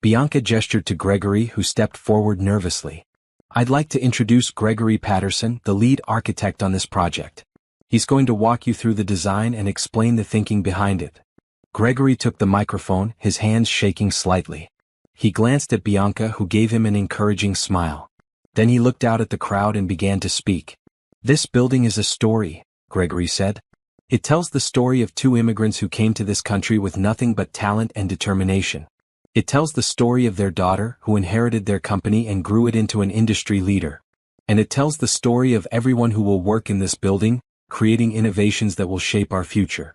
Bianca gestured to Gregory, who stepped forward nervously. I'd like to introduce Gregory Patterson, the lead architect on this project. He's going to walk you through the design and explain the thinking behind it. Gregory took the microphone, his hands shaking slightly. He glanced at Bianca, who gave him an encouraging smile. Then he looked out at the crowd and began to speak. This building is a story, Gregory said. It tells the story of 2 immigrants who came to this country with nothing but talent and determination. It tells the story of their daughter, who inherited their company and grew it into an industry leader. And it tells the story of everyone who will work in this building, creating innovations that will shape our future.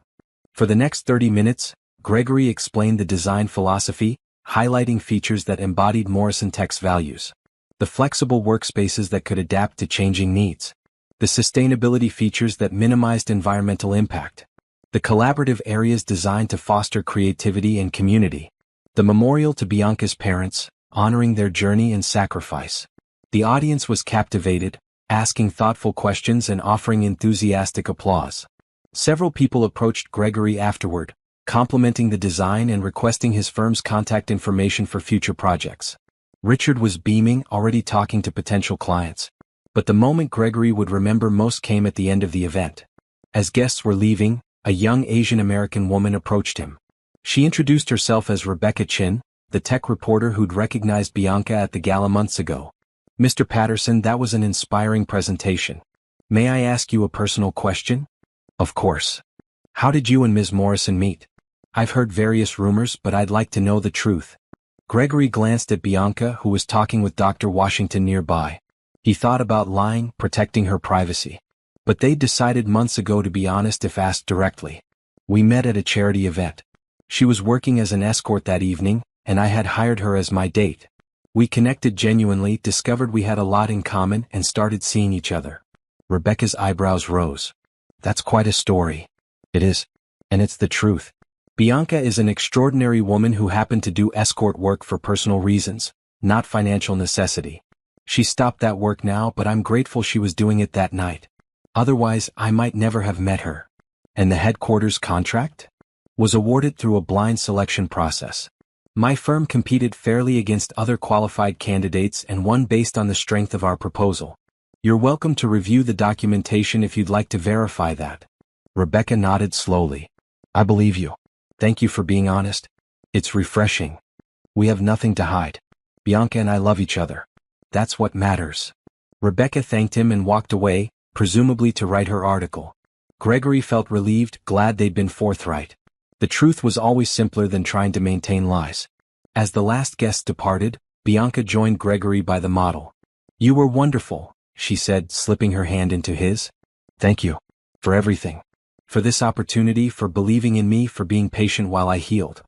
For the next 30 minutes, Gregory explained the design philosophy, highlighting features that embodied Morrison Tech's values. The flexible workspaces that could adapt to changing needs. The sustainability features that minimized environmental impact. The collaborative areas designed to foster creativity and community. The memorial to Bianca's parents, honoring their journey and sacrifice. The audience was captivated, asking thoughtful questions and offering enthusiastic applause. Several people approached Gregory afterward, complimenting the design and requesting his firm's contact information for future projects. Richard was beaming, already talking to potential clients. But the moment Gregory would remember most came at the end of the event. As guests were leaving, a young Asian American woman approached him. She introduced herself as Rebecca Chin, the tech reporter who'd recognized Bianca at the gala months ago. Mr. Patterson, that was an inspiring presentation. May I ask you a personal question? Of course. How did you and Ms. Morrison meet? I've heard various rumors, but I'd like to know the truth. Gregory glanced at Bianca, who was talking with Dr. Washington nearby. He thought about lying, protecting her privacy. But they'd decided months ago to be honest if asked directly. We met at a charity event. She was working as an escort that evening, and I had hired her as my date. We connected genuinely, discovered we had a lot in common, and started seeing each other. Rebecca's eyebrows rose. That's quite a story. It is. And it's the truth. Bianca is an extraordinary woman who happened to do escort work for personal reasons, not financial necessity. She stopped that work now, but I'm grateful she was doing it that night. Otherwise, I might never have met her. And the headquarters contract? Was awarded through a blind selection process. My firm competed fairly against other qualified candidates and won based on the strength of our proposal. You're welcome to review the documentation if you'd like to verify that. Rebecca nodded slowly. I believe you. Thank you for being honest. It's refreshing. We have nothing to hide. Bianca and I love each other. That's what matters. Rebecca thanked him and walked away, presumably to write her article. Gregory felt relieved, glad they'd been forthright. The truth was always simpler than trying to maintain lies. As the last guest departed, Bianca joined Gregory by the model. You were wonderful, she said, slipping her hand into his. Thank you. For everything. For this opportunity, for believing in me, for being patient while I healed.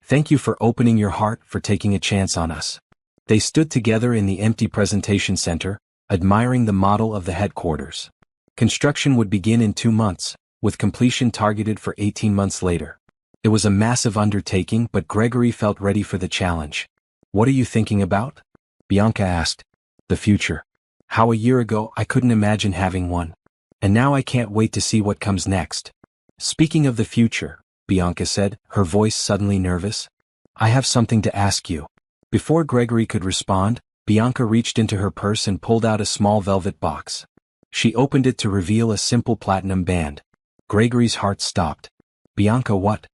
Thank you for opening your heart, for taking a chance on us. They stood together in the empty presentation center, admiring the model of the headquarters. Construction would begin in 2 months, with completion targeted for 18 months later. It was a massive undertaking, but Gregory felt ready for the challenge. What are you thinking about? Bianca asked. The future. How a year ago I couldn't imagine having one. And now I can't wait to see what comes next. Speaking of the future, Bianca said, her voice suddenly nervous. I have something to ask you. Before Gregory could respond, Bianca reached into her purse and pulled out a small velvet box. She opened it to reveal a simple platinum band. Gregory's heart stopped. Bianca, what?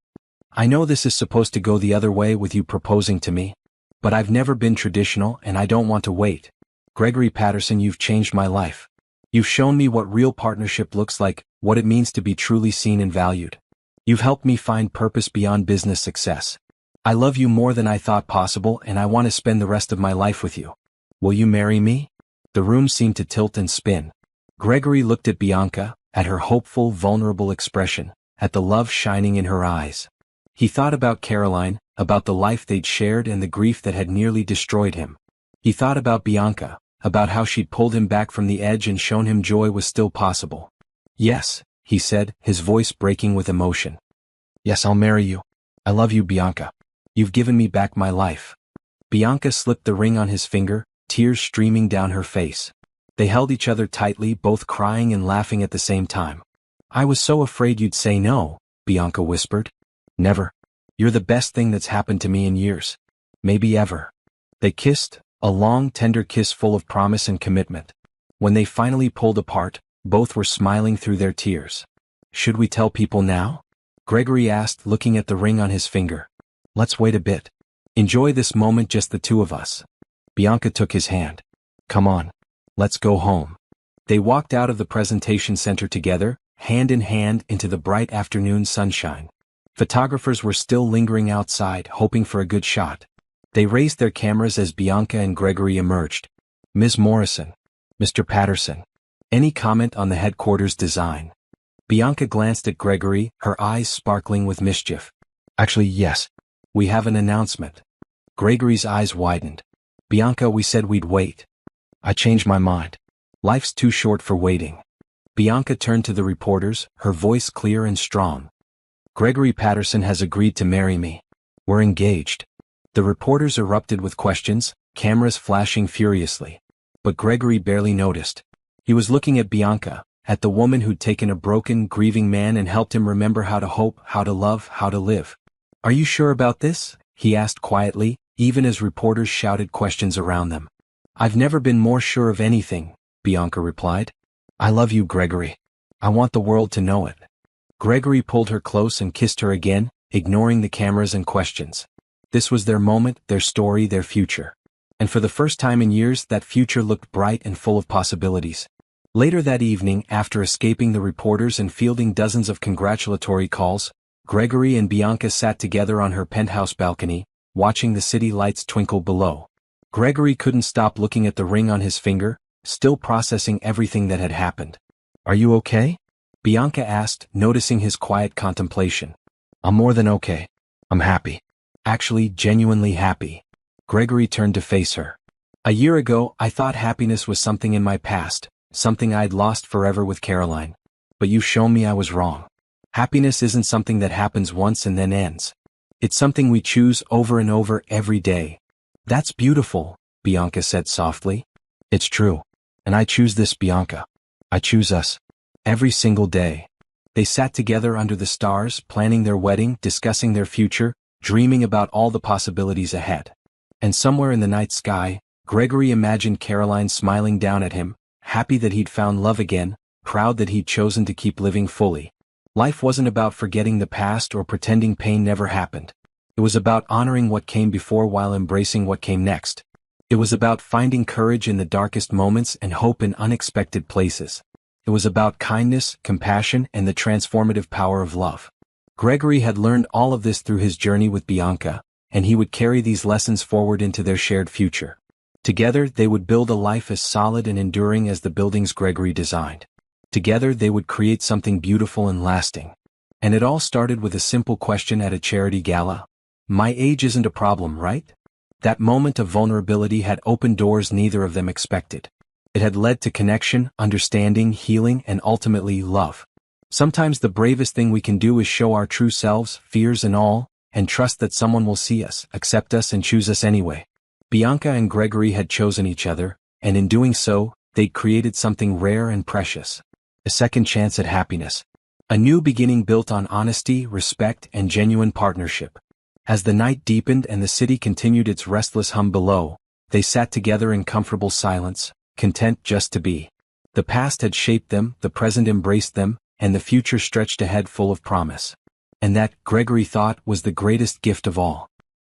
I know this is supposed to go the other way with you proposing to me, but I've never been traditional and I don't want to wait. Gregory Patterson, you've changed my life. You've shown me what real partnership looks like, what it means to be truly seen and valued. You've helped me find purpose beyond business success. I love you more than I thought possible and I want to spend the rest of my life with you. Will you marry me? The room seemed to tilt and spin. Gregory looked at Bianca, at her hopeful, vulnerable expression, at the love shining in her eyes. He thought about Caroline, about the life they'd shared and the grief that had nearly destroyed him. He thought about Bianca, about how she'd pulled him back from the edge and shown him joy was still possible. Yes, he said, his voice breaking with emotion. Yes, I'll marry you. I love you, Bianca. You've given me back my life. Bianca slipped the ring on his finger, tears streaming down her face. They held each other tightly, both crying and laughing at the same time. I was so afraid you'd say no, Bianca whispered. Never. You're the best thing that's happened to me in years. Maybe ever. They kissed, a long, tender kiss full of promise and commitment. When they finally pulled apart, both were smiling through their tears. Should we tell people now? Gregory asked, looking at the ring on his finger. Let's wait a bit. Enjoy this moment, just the two of us. Bianca took his hand. Come on. Let's go home. They walked out of the presentation center together, hand in hand into the bright afternoon sunshine. Photographers were still lingering outside, hoping for a good shot. They raised their cameras as Bianca and Gregory emerged. Ms. Morrison. Mr. Patterson. Any comment on the headquarters design? Bianca glanced at Gregory, her eyes sparkling with mischief. Actually, yes. We have an announcement. Gregory's eyes widened. Bianca, we said we'd wait. I changed my mind. Life's too short for waiting. Bianca turned to the reporters, her voice clear and strong. Gregory Patterson has agreed to marry me. We're engaged. The reporters erupted with questions, cameras flashing furiously. But Gregory barely noticed. He was looking at Bianca, at the woman who'd taken a broken, grieving man and helped him remember how to hope, how to love, how to live. Are you sure about this? He asked quietly, even as reporters shouted questions around them. I've never been more sure of anything, Bianca replied. I love you, Gregory. I want the world to know it. Gregory pulled her close and kissed her again, ignoring the cameras and questions. This was their moment, their story, their future. And for the first time in years, that future looked bright and full of possibilities. Later that evening, after escaping the reporters and fielding dozens of congratulatory calls, Gregory and Bianca sat together on her penthouse balcony, watching the city lights twinkle below. Gregory couldn't stop looking at the ring on his finger, still processing everything that had happened. Are you okay? Bianca asked, noticing his quiet contemplation. I'm more than okay. I'm happy. Actually, genuinely happy. Gregory turned to face her. A year ago, I thought happiness was something in my past, something I'd lost forever with Caroline. But you've shown me I was wrong. Happiness isn't something that happens once and then ends. It's something we choose over and over every day. That's beautiful, Bianca said softly. It's true. And I choose this, Bianca. I choose us. Every single day. They sat together under the stars, planning their wedding, discussing their future, dreaming about all the possibilities ahead. And somewhere in the night sky, Gregory imagined Caroline smiling down at him, happy that he'd found love again, proud that he'd chosen to keep living fully. Life wasn't about forgetting the past or pretending pain never happened. It was about honoring what came before while embracing what came next. It was about finding courage in the darkest moments and hope in unexpected places. It was about kindness, compassion, and the transformative power of love. Gregory had learned all of this through his journey with Bianca, and he would carry these lessons forward into their shared future. Together, they would build a life as solid and enduring as the buildings Gregory designed. Together, they would create something beautiful and lasting. And it all started with a simple question at a charity gala. My age isn't a problem, right? That moment of vulnerability had opened doors neither of them expected. It had led to connection, understanding, healing, and ultimately love. Sometimes the bravest thing we can do is show our true selves, fears and all, and trust that someone will see us, accept us, and choose us anyway. Bianca and Gregory had chosen each other, and in doing so, they'd created something rare and precious. A second chance at happiness. A new beginning built on honesty, respect, and genuine partnership. As the night deepened and the city continued its restless hum below, they sat together in comfortable silence, content just to be. The past had shaped them, the present embraced them, and the future stretched ahead full of promise. And that, Gregory thought, was the greatest gift of all.